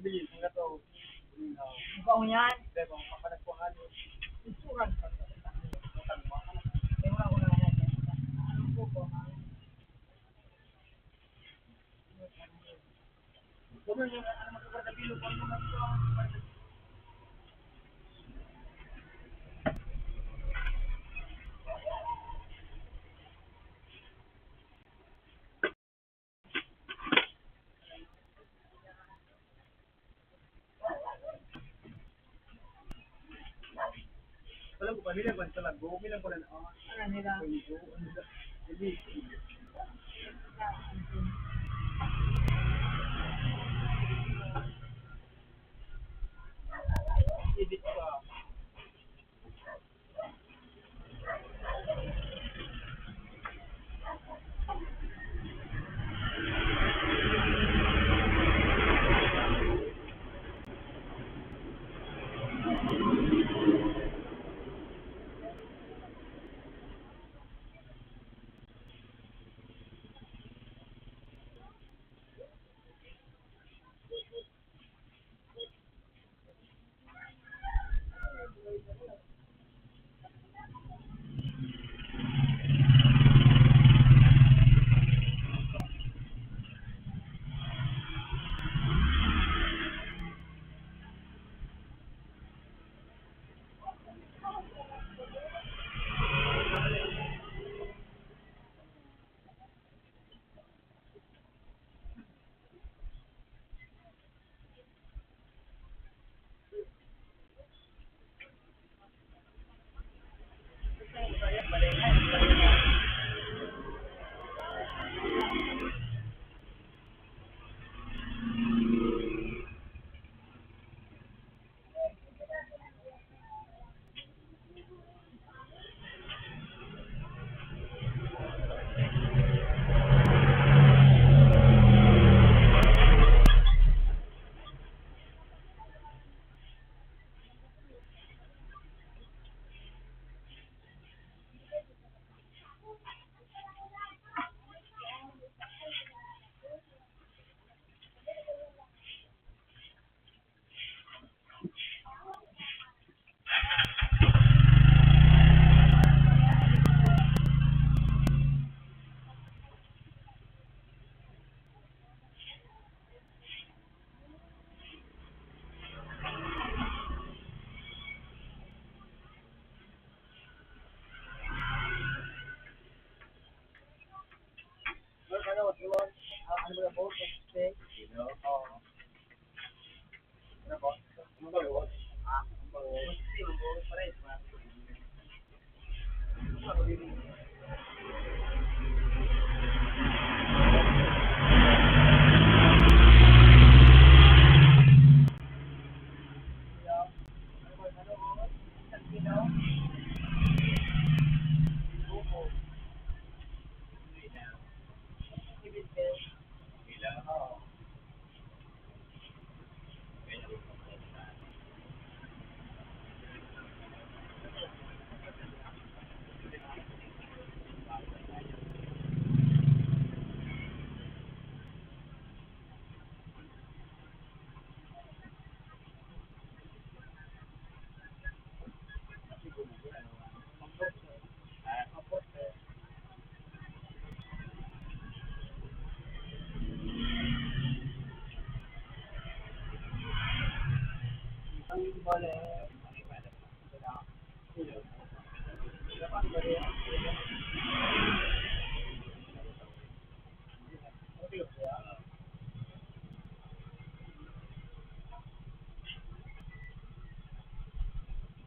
Bilis nga to. Ikaw yan. Pero makalagpuan yun. Isuran ka. Alam ko pa nila kung sa lago, bilang ko na Ano nila? Hindi.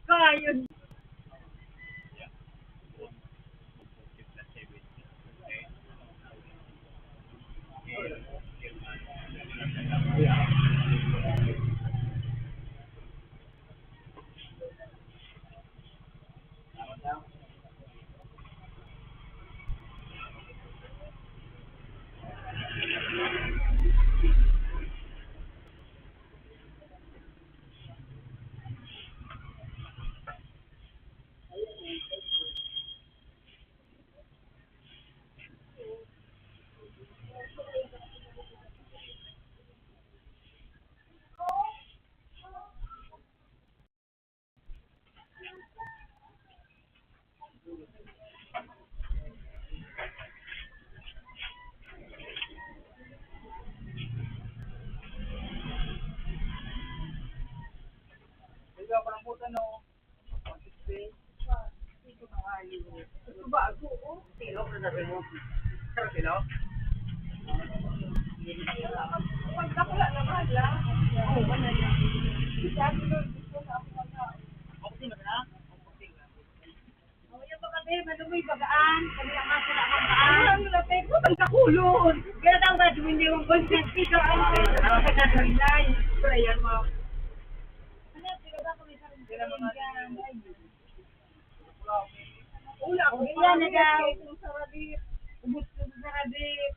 Kayon. Pagkakula na mahal Oo, wala na. Sabi ko, gusto na ako wala. Yung pagkabi, malumoy bagaan. Kami ang kasi na bagaan. Ang lapay ko, pagkakulon. Kaya daw ba, hindi mong consent dito. Ang pagkakulay. Pero yan mo. Ano, talaga kami sa rin. Kaya mga dyan. Ula, yan na daw. Ubus ko sa sarabit.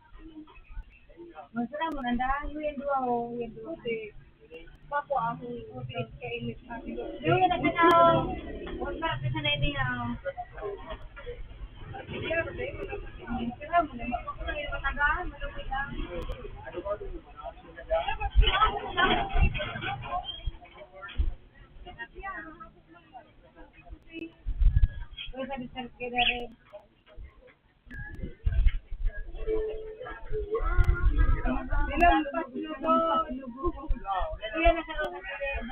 Masarap mo, nandahan mo yung dua o. Yung dua. Papo ako. Kainit sa akin. Yung yan na daw. Huwag parang kasi na ini nga. Masarap mo. Ako na yung matagaan. Malumay lang. Uy, sabi-sabi ka na rin. Bilang paglubo. Kuya na sa mga rin.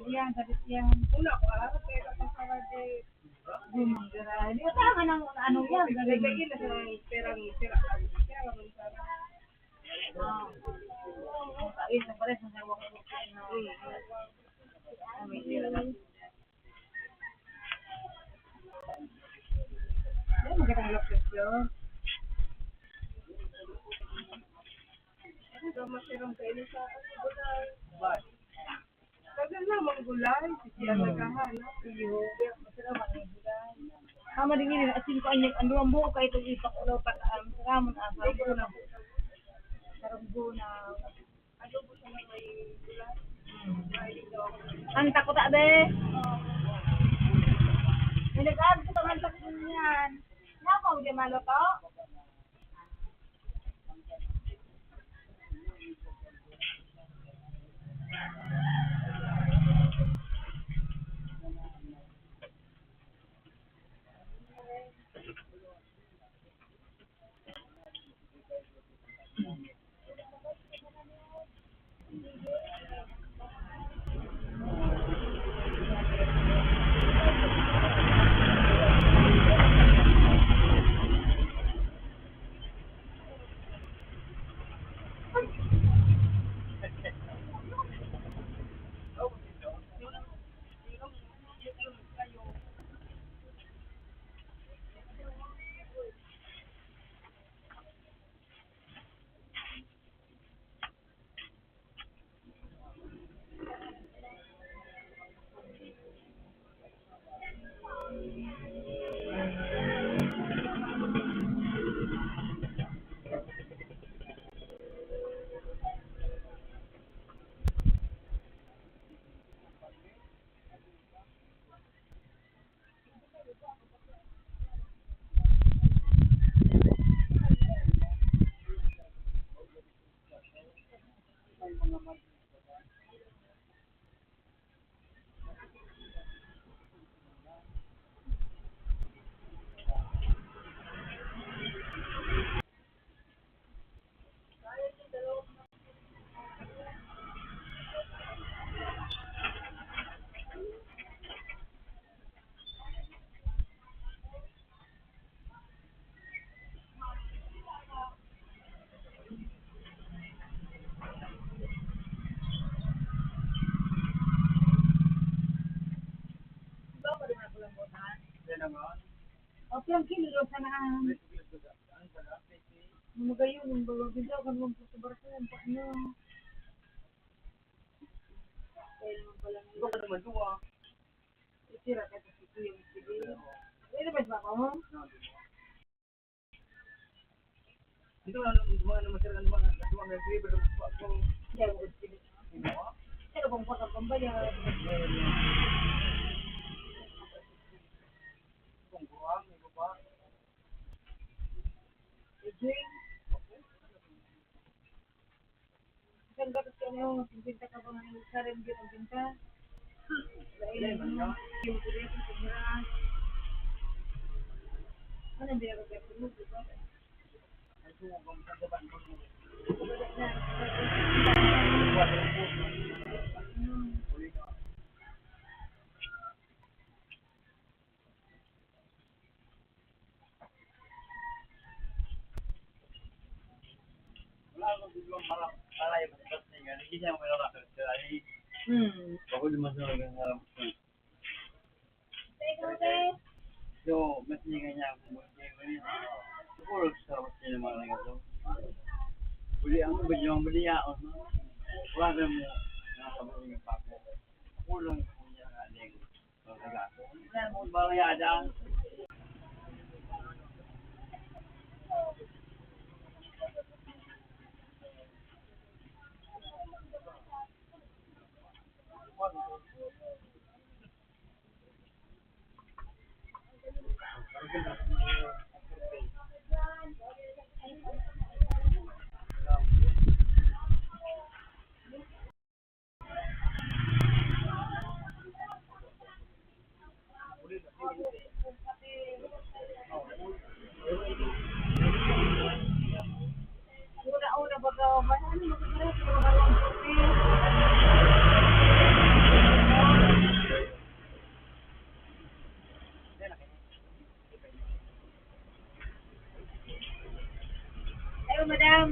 Yan, sabi siya. Una ko, pero kung kawade. Gumagara. Hindi ko tama ng ano yan. Lagay na sa perang sira. Kaya naman sana. Isa pa rin sa sawa ko. May sira na. Ay, magandang lapis yun. Ito, masirang kainin sa gulay. Ba't? Kasi naman gulay. Siya naghahanap. Iyo. Masirang mga gulay. Kama din yun. Asin ko ang luwang buo ka itong isak ulo. Saramon asam ko na. Saranggo na. Ano po siya may gulay? Ang takot abe. May nag-aad ko ito ang takot niyan. Nakaw, di malo to? Ilang kilo daw sa naan. Magayon, yung bagong bida, kan mong pusabarsan, paano? Kaya naman pala Ito ka naman ito ah. itira ka sa sito yung sige. Ito ba ba ako? Ito mga naman sila naman mga nag-deliver ng ako. Kaya mo sige. Pero kung pagkakambayan, Kung kuwang, ito pa. Edwin, isang gatas ka na yung pinta ka ba ng sarang ginabinta? Dahil yung tuloy sa tumira. Ano ba yung kaya di ba? Ay, kung kung saan ko mo. Kumagat na. Wala akong biglang malay masakas na nga. Hindi niya wala ka sa ay. Ako di masunod ang harap ko. So, mas hindi kanya ako mo. Siguro sa sarap niya naman lang ito. Uli ang bagyong baliyaon. Wala na mo nakabuli ng pako. Kulang ko niya nga din. Wala mo bayada. Una-una ba ka ba? Ano mo kaya sa mga lang puti? Ayo madam,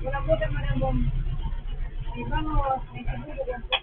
wala po tayo madam bom. Di ba mo, may siguro yung puti.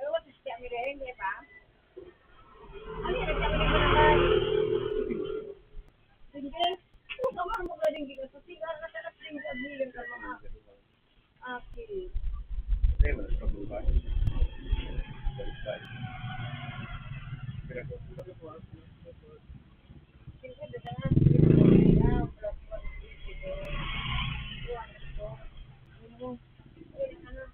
Ano ba sa siya rin, di ba? Ano yung nagsabi ko naman? Single? Kung kamar mo ka rin gila sa sigar, natalas rin sa bilang ka mga akil. Ay, wala sa buhay. Single, dadangan. Single, plus 150. Ano?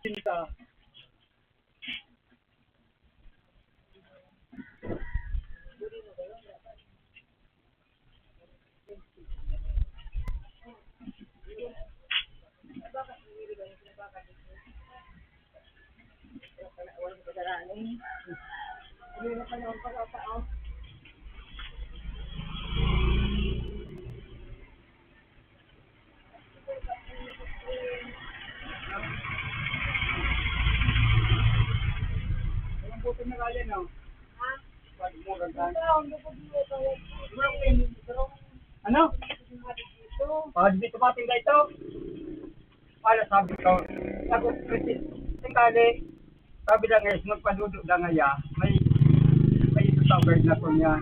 Cinta. Hindi na pa naman pagkakao. 1 no? Ha? Pag mo gantan. Pero, Ano? Dito ba tingga ito? Para sabi ko, ako, tingkali, sabi lang guys, magpadudo lang ngaya, may isasabay na ko niya.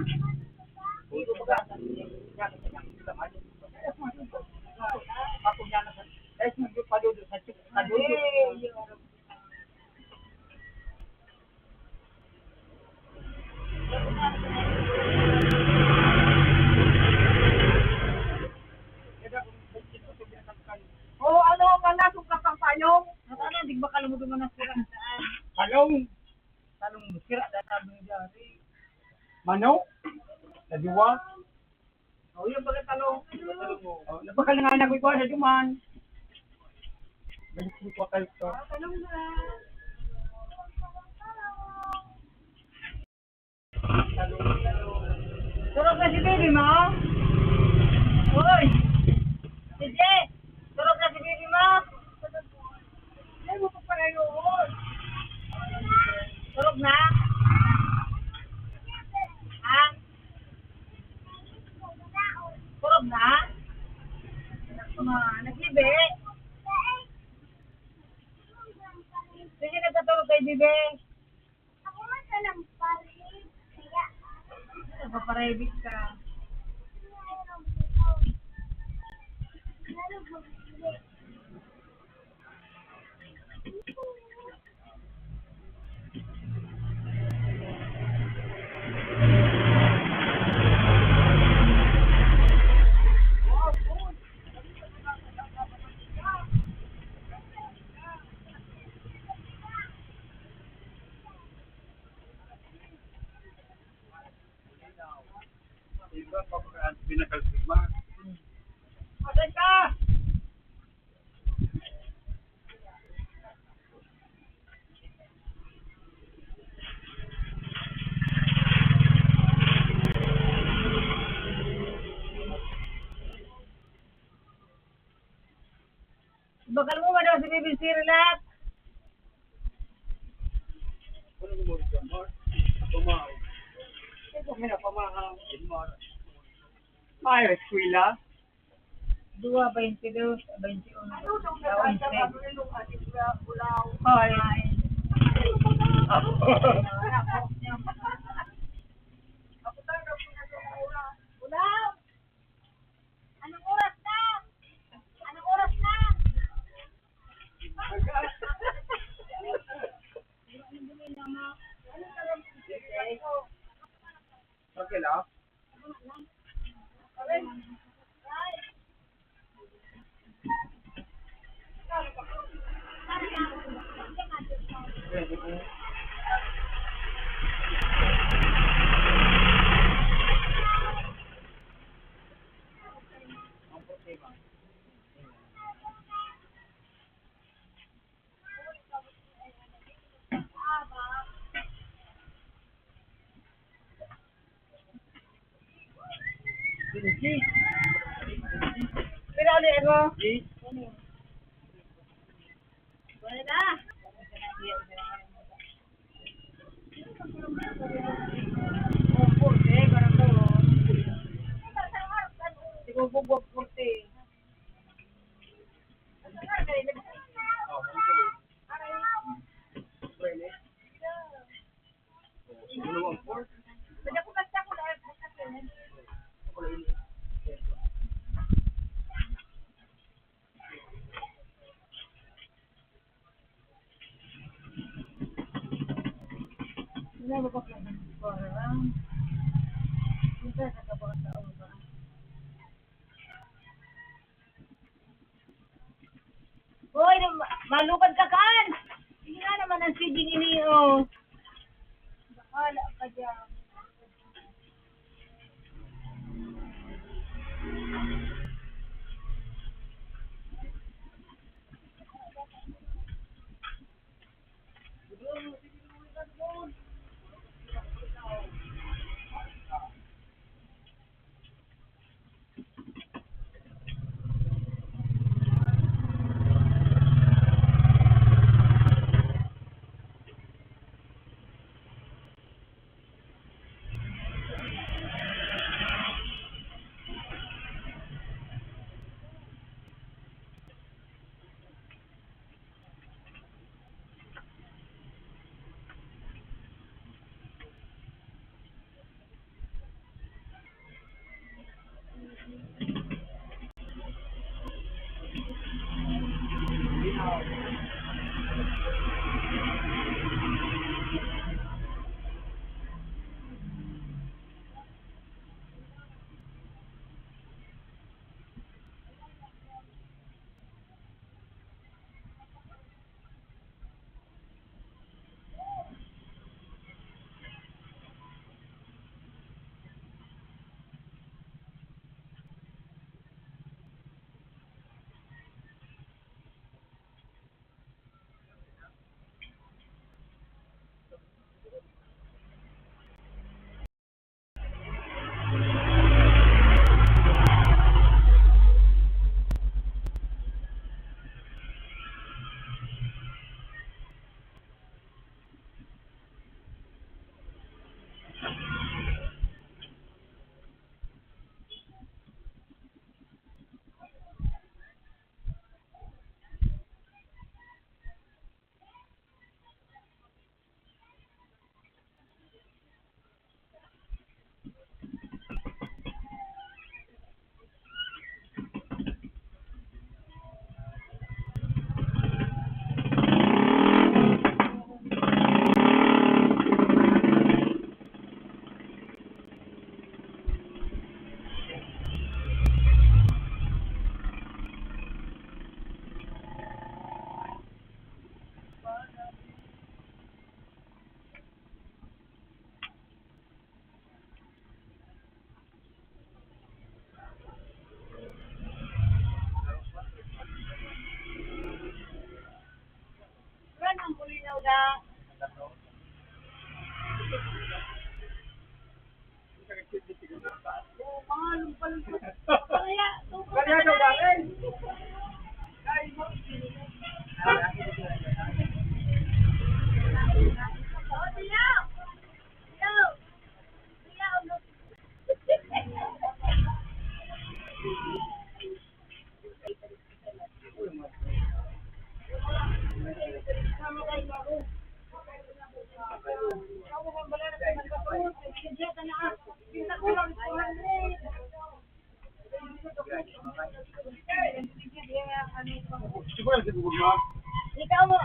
Ako niya na sa, guys, magpadudo sa padudo. oh, ano, manasok ka pang payong. Ano, di ba kalamutin mo na sila saan? Talong sira na talong jari. Manok, nadiwa. Oh, yung pala talong. Oh, napakalangan ako ikaw sa duman. Balik ko kayo to. Talong na. Turok na si baby mo? Hoy! Sige! Turok na si baby mo? Ay, mo pa pala yun. Turok na? Ha? Turok na? Nagbibi? Sige, nagkatulog kay bibi. Ako man sa nampalit. Nagpaparibig ka. Iba pa ang pinakalsima. Asan ka? Bakal mo daw si Baby Sirlat. Ano mo ito, Mar? Pamahaw. Ito mina pamahaw. Ay, eskwela. 2:22, 21. Ay. Ulaw! Anong oras na? Anong oras na? Okay lang. Pero ulit mo? Yes. Wala na. Opo, parang to. Sigubog puti. Wala ba pa parang? Minsan nakabakataon ba? Hoy, malupad ka kan! Hindi nga naman ang feeding ini, oh. Bahala ka dyan. Kaya, tuko Kaya daw dati. Oh, Tia! Tia! Tia, ano? Siguro si Bugod mo. Ikaw mo,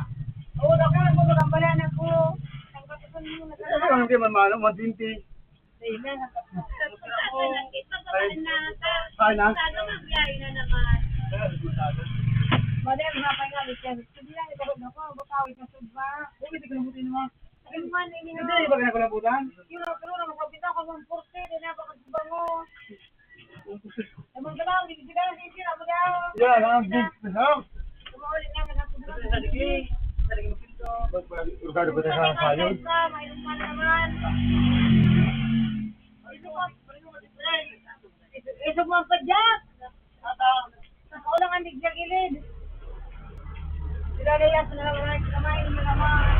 ulo ka, magulong bala na ko. Ang katasan mo na Ano ang hindi man mano, 120. Amen. Kaya na. Madam, napay nga, hindi lang ito na ko, bakawit na sudba. Hindi ko nabutin mo. Ay, man, ini Hindi na. ba kinakulabutan? Yung pero na makapita ko ng porte, din na pagkasubang mo. Ay, mga lang, hindi sila na sisira mo daw. Yeah, ang big house. Tumaulit namin ako na. Urgado ko tayo sa sayon. Mayroon pa naman. Isog mo ang padyak. Ako lang ang digya-gilid. Sila nila sa naman, kamain mo naman.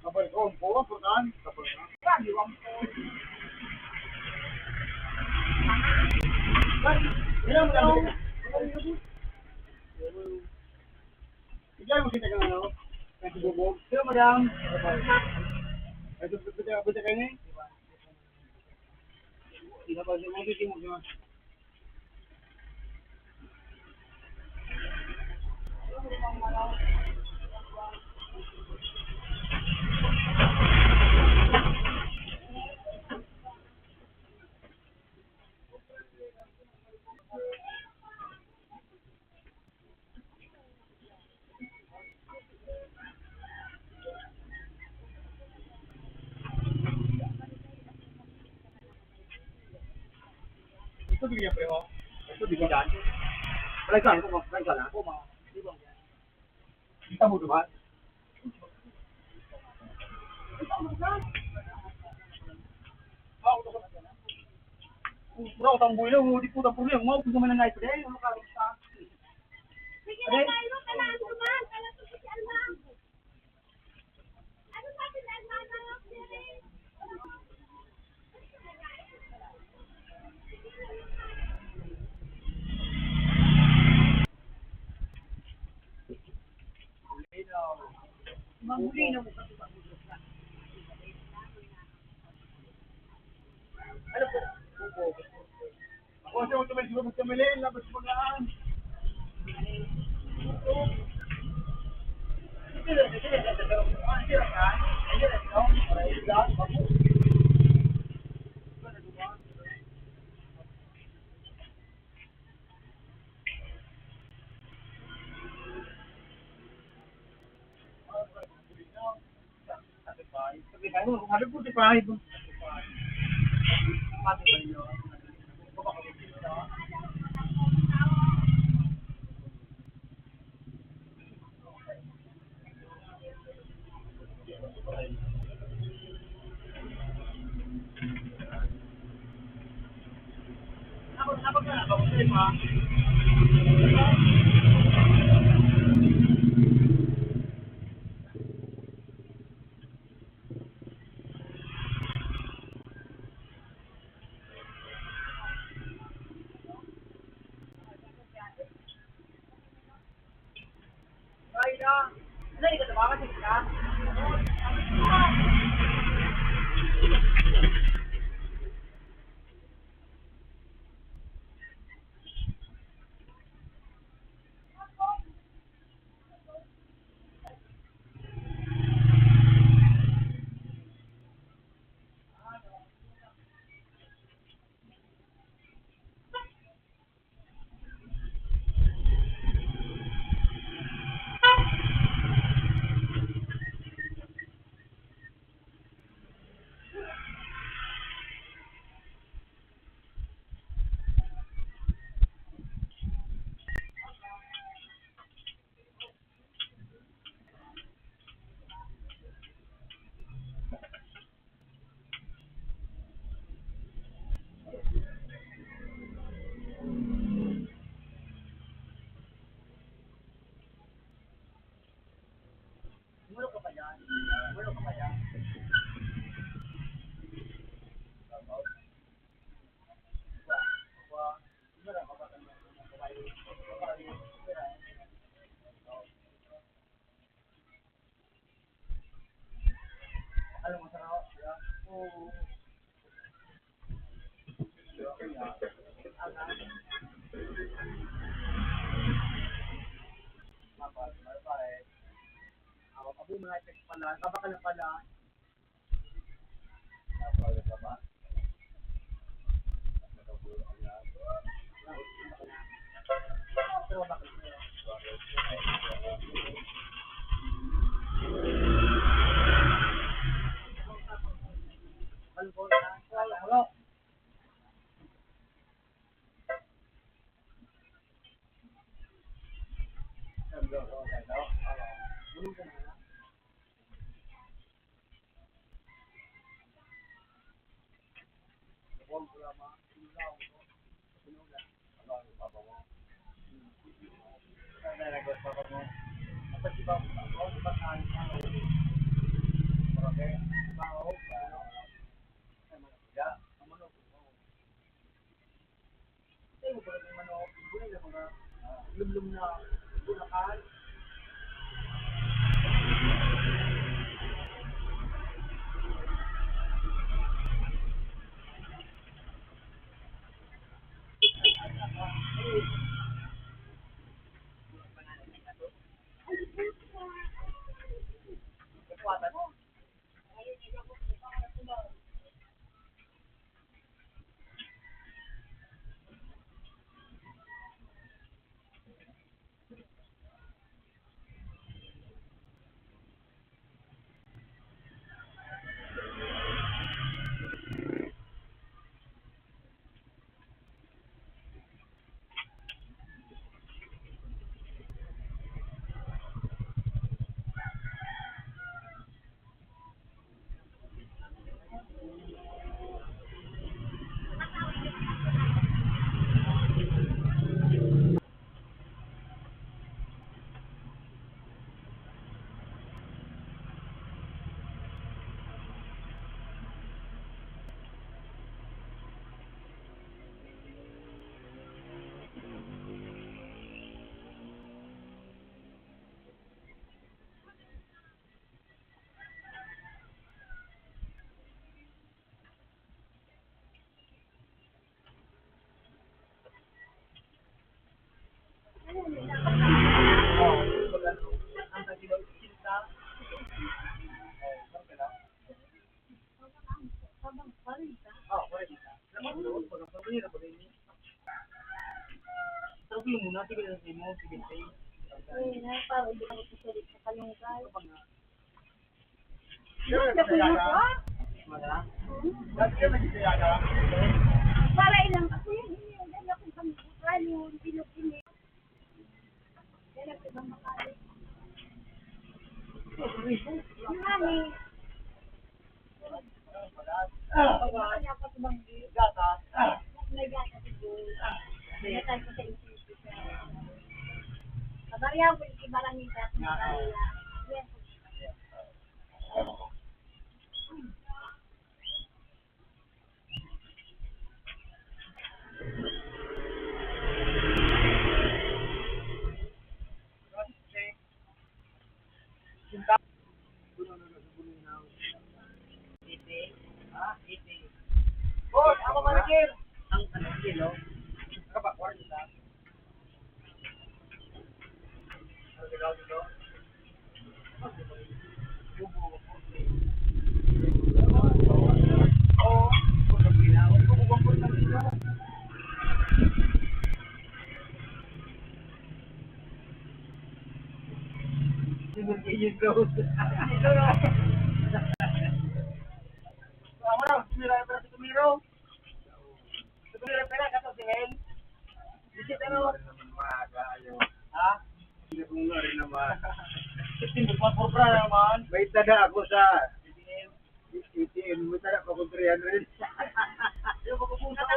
Kapag ko, po, purkan. Kapag na. Kaya, wang po. Ilan mo lang. Bigyan mo kita kang ano. Ito bubog. Sino madam? Ito buta kayo ni? Hindi ba siya mga mo siya? Ito bigyan pa yun. Ito bigyan. Palagaan ko, palagaan ako. Kita mo diba? Bro, tamboy lang, hindi po tamboy lang. Mau gusto man na naik today, ano ka rin sa? Sige na tayo, kalaan ko man. Kalaan ko si Almang. Ano sabi ni Almang na lang, Siri? Mangulino mo kasi. Ano po? Buko. Ako siya magkamali, labas mo lang. Sabi kayo, kung ano po si Pahay po. Ako na, ako sa Ay na. Ano, hindi ka tumakas ka? Mulo ka pa yan. Mulo ka pa yan. Alam mo sa ako? Oo. Ako mga text pala, kabaka na pala. Pero bakit? Hello. Lumlum na Bulacan. Sige muna, sige na mo, sige tayo. Ay, parang hindi ako susulit sa kalungkay. Sino Hindi ako nagkaya na ka? po. Mala? Dati ka nagkaya ka? Para ilang ako yan, hindi yung dala kong pangkukan, yung pinupili. Dala ko bang makali. Yung mami. Kanya pa ko bang Gata. may gata siguro. Gatan ko sa isip. Kabarya ko yung ibarangin ka. Yes. Boss, ako manager. Ang ano kilo? Kabakwar nila. Ano ginawa dito? Oo. Kung ginawa, bubukong na dito. Sinun kayo growth. Ako na, tumira yung pera si Tumiro. Tumira yung pera, kato si Hel. Visit ano? Ha? Hindi ko nga rin naman. 15 magpapurpra naman. May tada ako sa ATM. May tada ako 300. Yung magpupunta ko.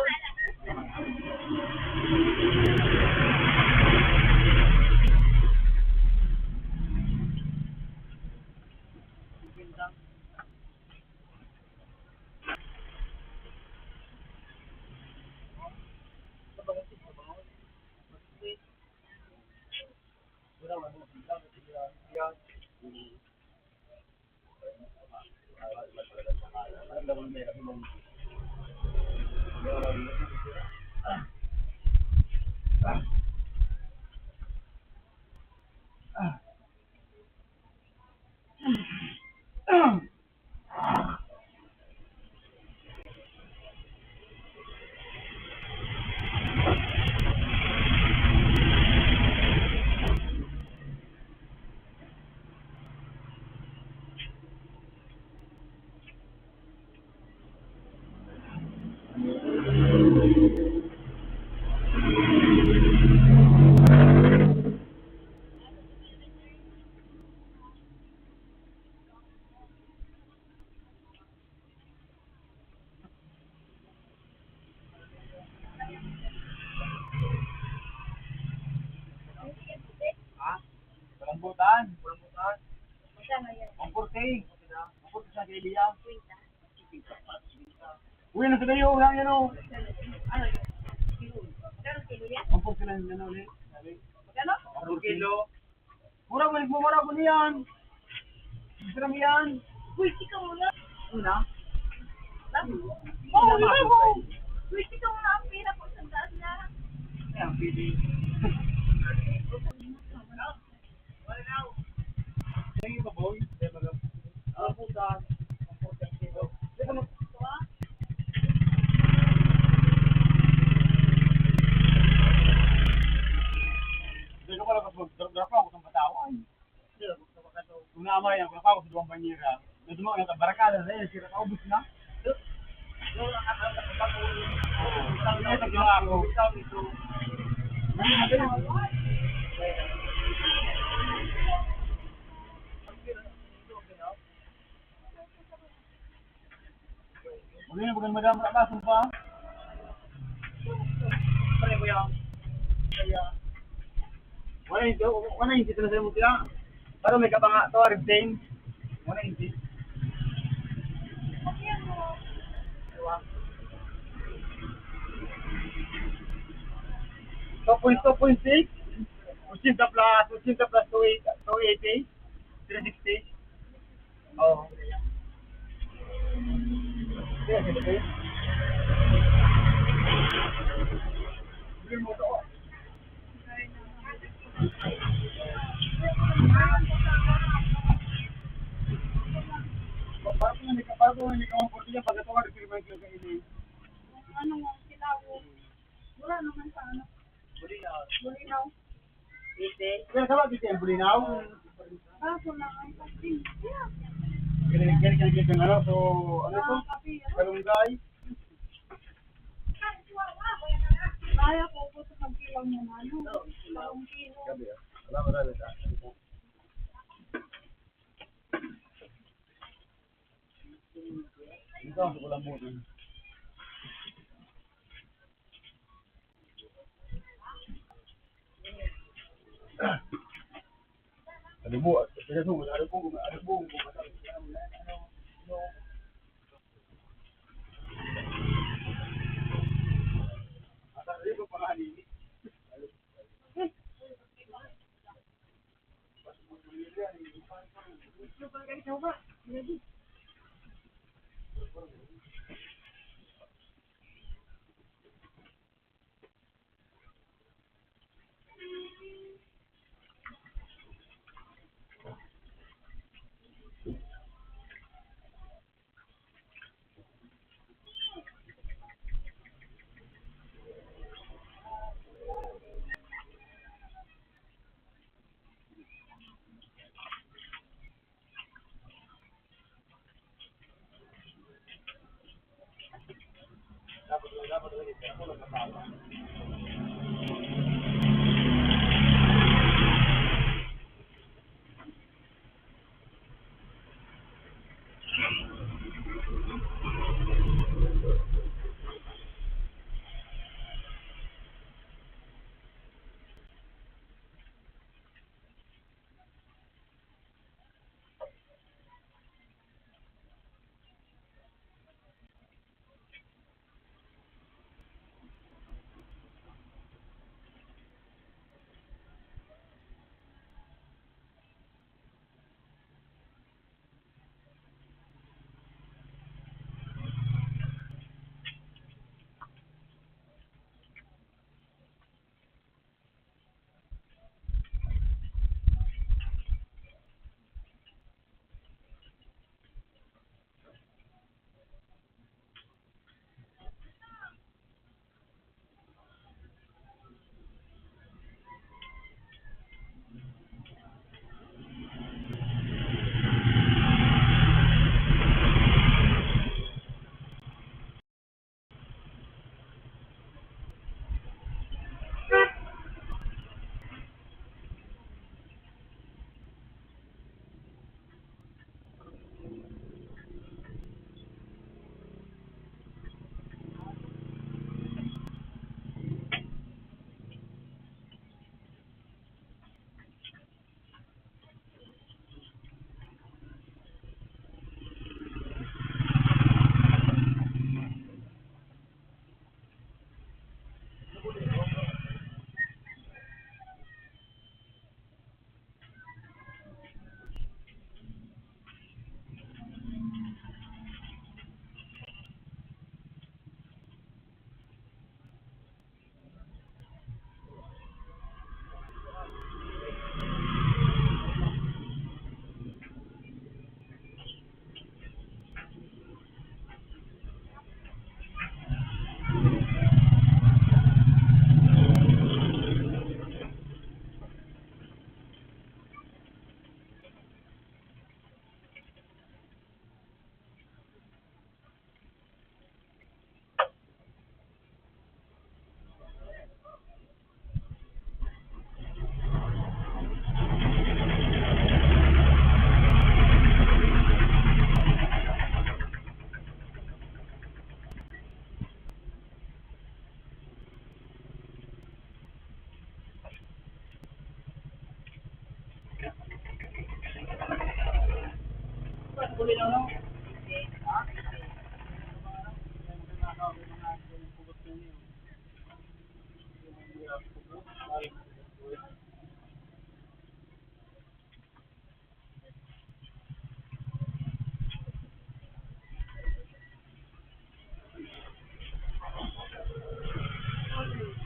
Rambutan. Ang kurte. Ang kurte sa Kelia. Uy, nasa kayo. Ulang yan o. Ang kurte lang yan o. Ang kilo. Mura mo, nagmumura ko niyan. Isram yan. Uy, sika muna. Una? Oo, ikaw mo. Uy, sika muna ang pera ko sa daan na. Ayan, pili. Sige ba, boy? Rambutan. Ang kurte ang kilo. Sige mo. Hindi ko pala mag-drop ako sa batawan. Kung naamay yan, kung ako sa duwang banyera, nadumang na barakada na yun, sira kaubos na. Ito ginawa ako. Huwag na bagan madam, rakasan pa. Pare ko yan. Wala hindi ito na sa'yo mo siya. Pero may kabanga to, retain. Wala hindi. So, 2.6. 80 plus 280. 360. Oo. Sige mo to. Parang hindi ka maportiya pag ito ka rin may kilo ka ini. Ano nga sila? Wala naman sa ano. Buli na. Kaya sa mga yung bulinaw. Kaso lang ang kapil. Ganyan ng ano, so, ano to? Kalunggay. Kaya ko po sa pagkilaw niya na ano. Dalawang kilo. Gabi ah. Wala ko dali sa. Ito ang sukulang mo. Alibu, alibu.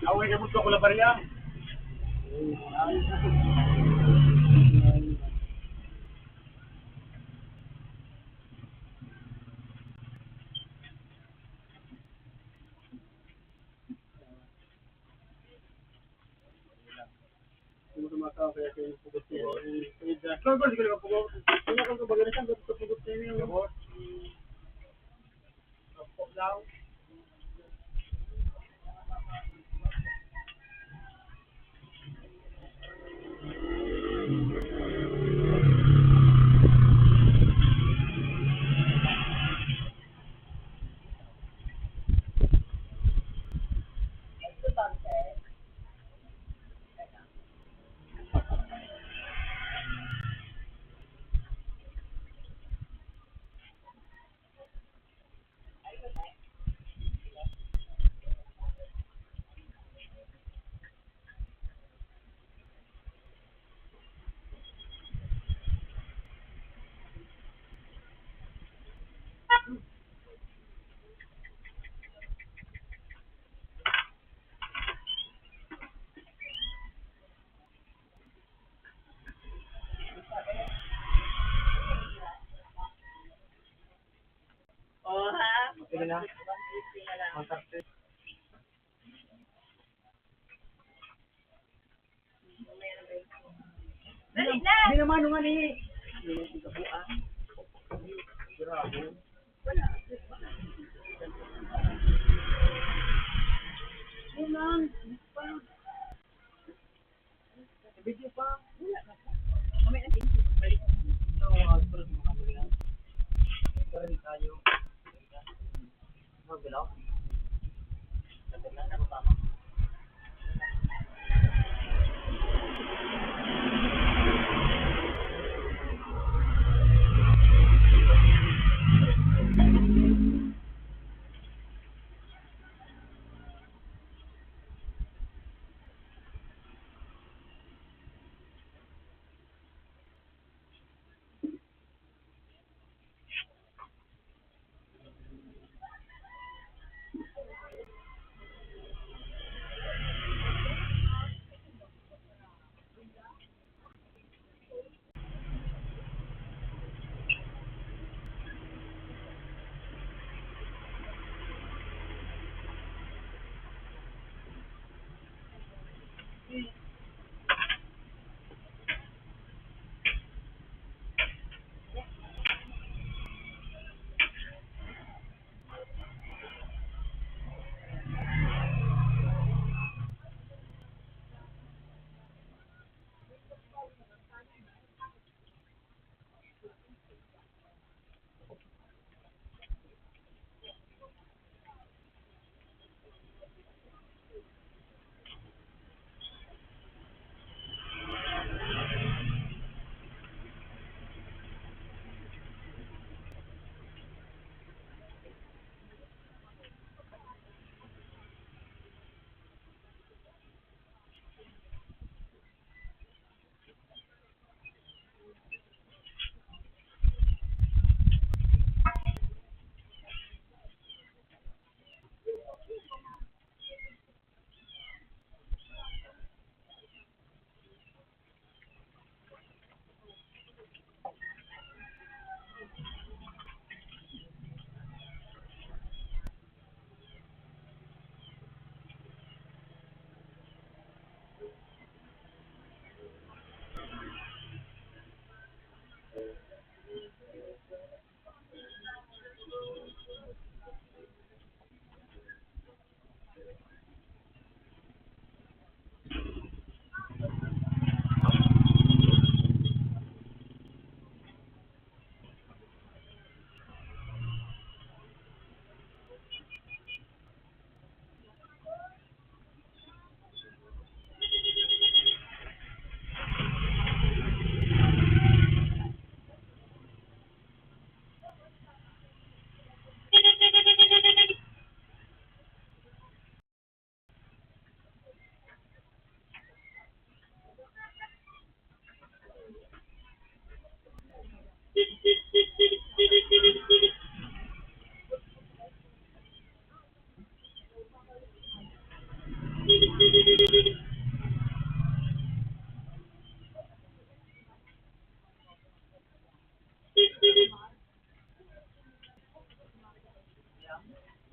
Away ka mo ko la barya. sumatao kaya kayo yung pugot niya. Kaya ba, siguro ka pugot. Kaya kang kabagalisan, ba't ito pugot niya yung pugot? Sige na. Contact. Dali na! Hindi naman nga ni. Video pa. Mamaya na tingin. Sorry tayo. Bilaw.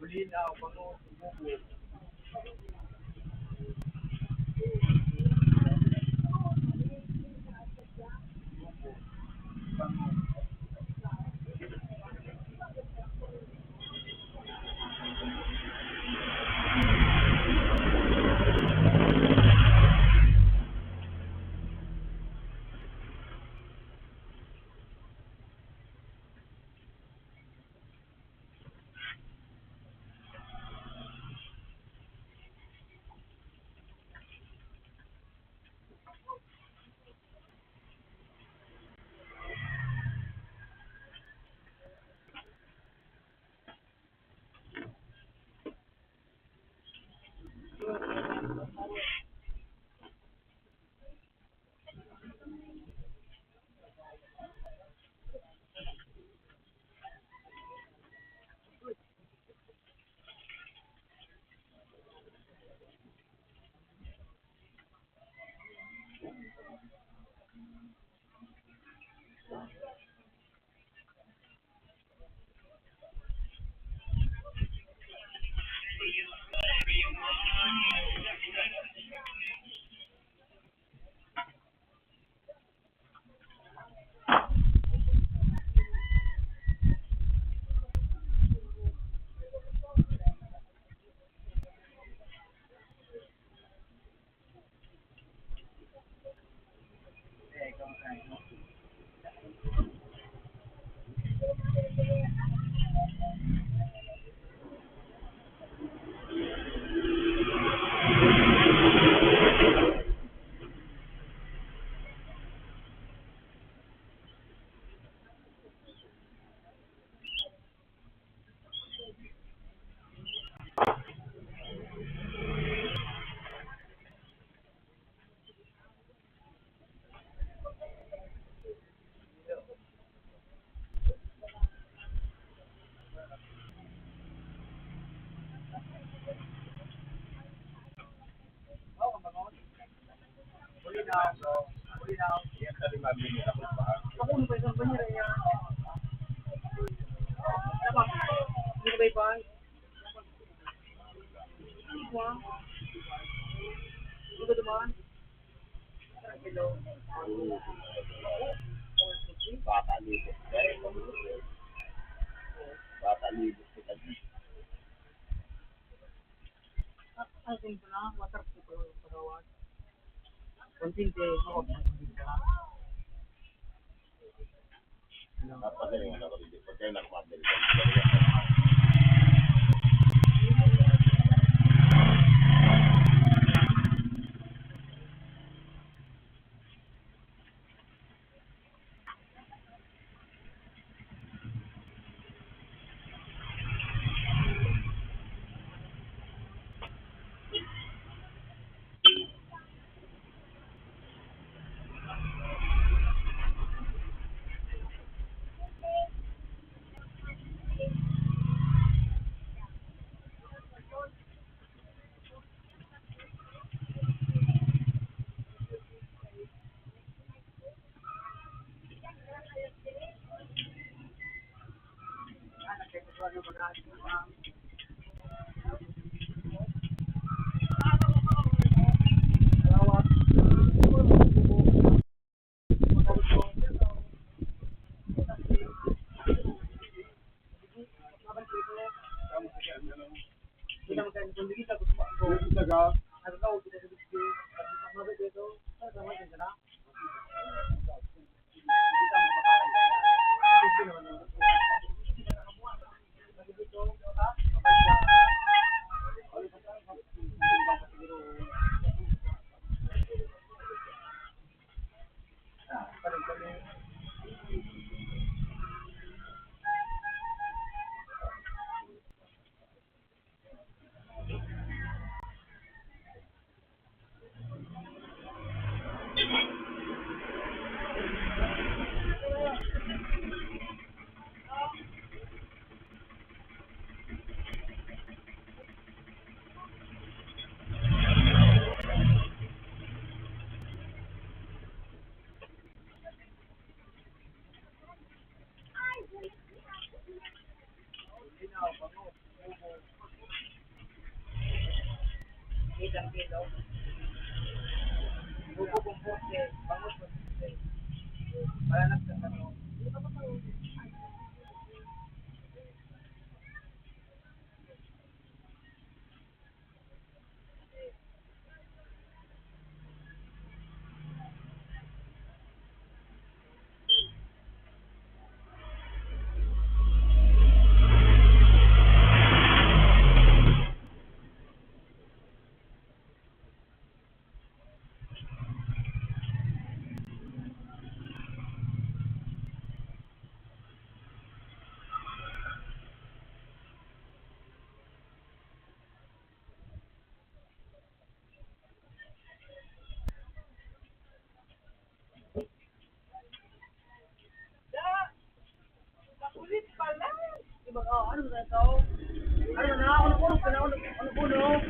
Huli na ako pag Ako ano pa isang banyera niya. Dapat, hindi ba iba? Wah, ano ba naman? Hello. Bata libot. Bata libot kita. Asin ko na, water ko parawat. Konting te, ako. Napagaling na ako dito. Pagkaya nakamabili. Kita magkano kung hindi tapos pa ako. Ano daw, kita sa biskuit. Tapos mabit dito. Sama din na. Kita mo makakarang. Isang kilo. Buko kong poste, bangus mo poste. Para nagkakano. Ulit pala. Diba, ano na ito? Ano na, ano puno?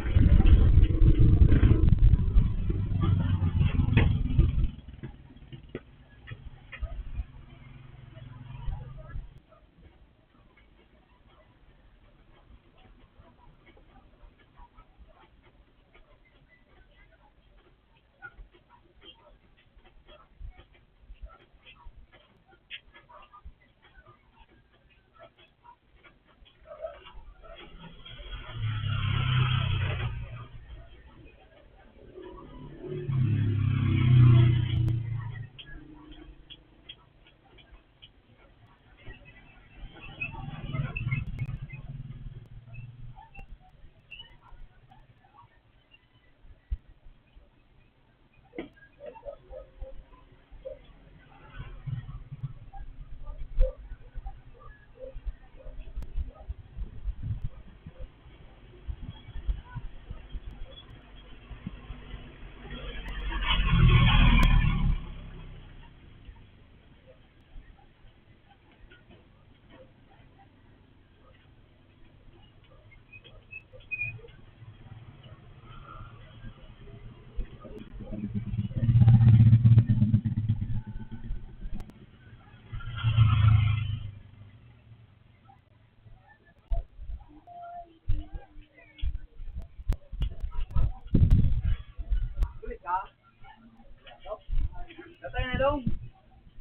Patay na daw.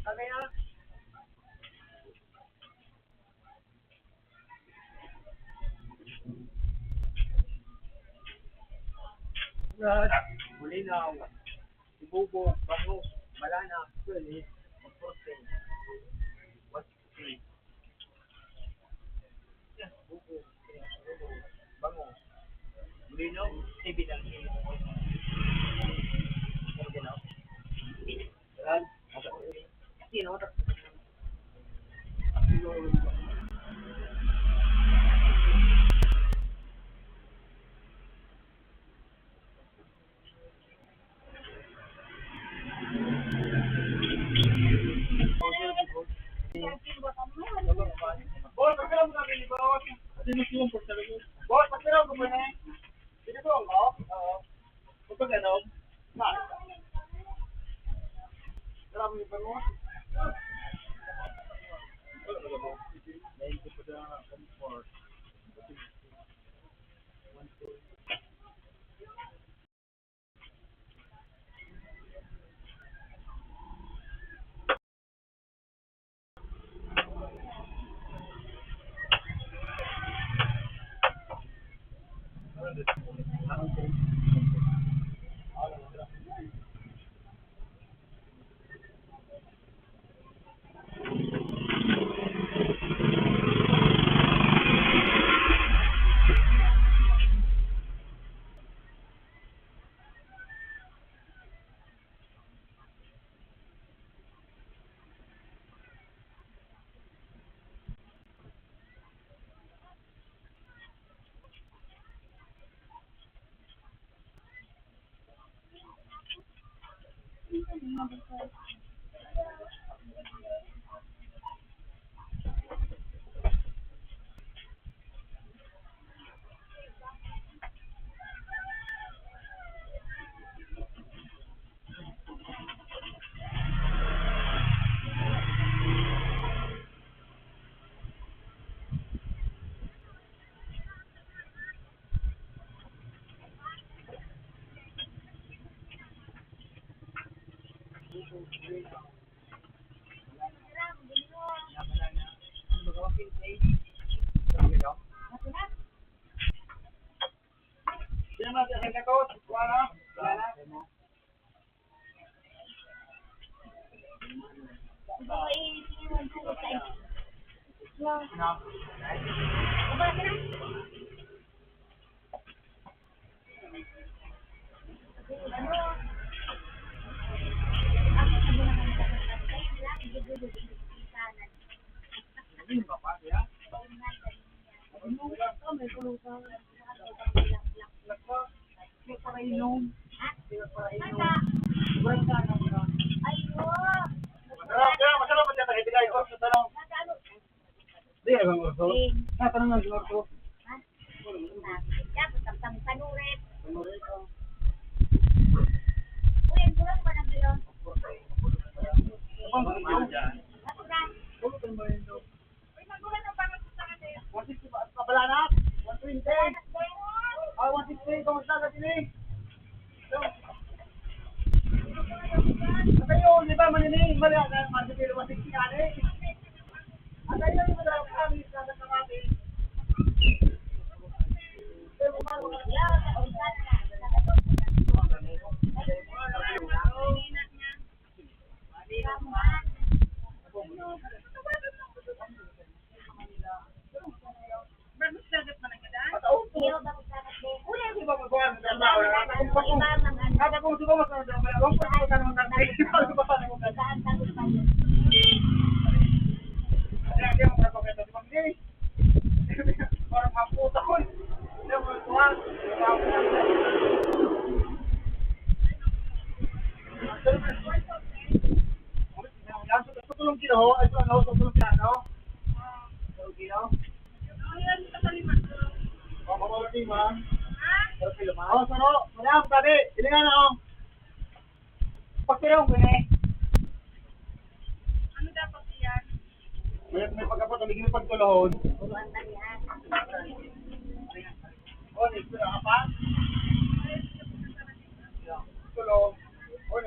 Patay na. Brad, Bulinaw, Ibubo, Bango, Malana, Pwede, Magporte. What's the Bubo, Bango, Bulinaw, TV lang. Brad, sino mo Boss, pagkira mo kami ni Boss. Sino siya po talaga? Boss, pagkira mo kami. Sino po ako? Oo. Pagka gano'n? Grabe mo ba mo? Sino natin ang kakot? Wala na. Masarap ba siya tagay ko sa tanong? Di ay bang orso? Tanong ng orso. Kabalanak? 120? Ah, 160. Kamusta ka sini? Kayo, di ba manining? Mali, masipilo 160 ka ni? At ayun yung madala kami sa kami. Tulong kilo, ay tulong kilo. Tulong kilo. Mawala ni ma. Oh, sano? Madam, tabi. Ilingan ako. Pagkiraw ko eh. Ano dapat yan? May pagkapot, may gini pagtulahon. Oh, nagpira ka pa? Tulong. Oh,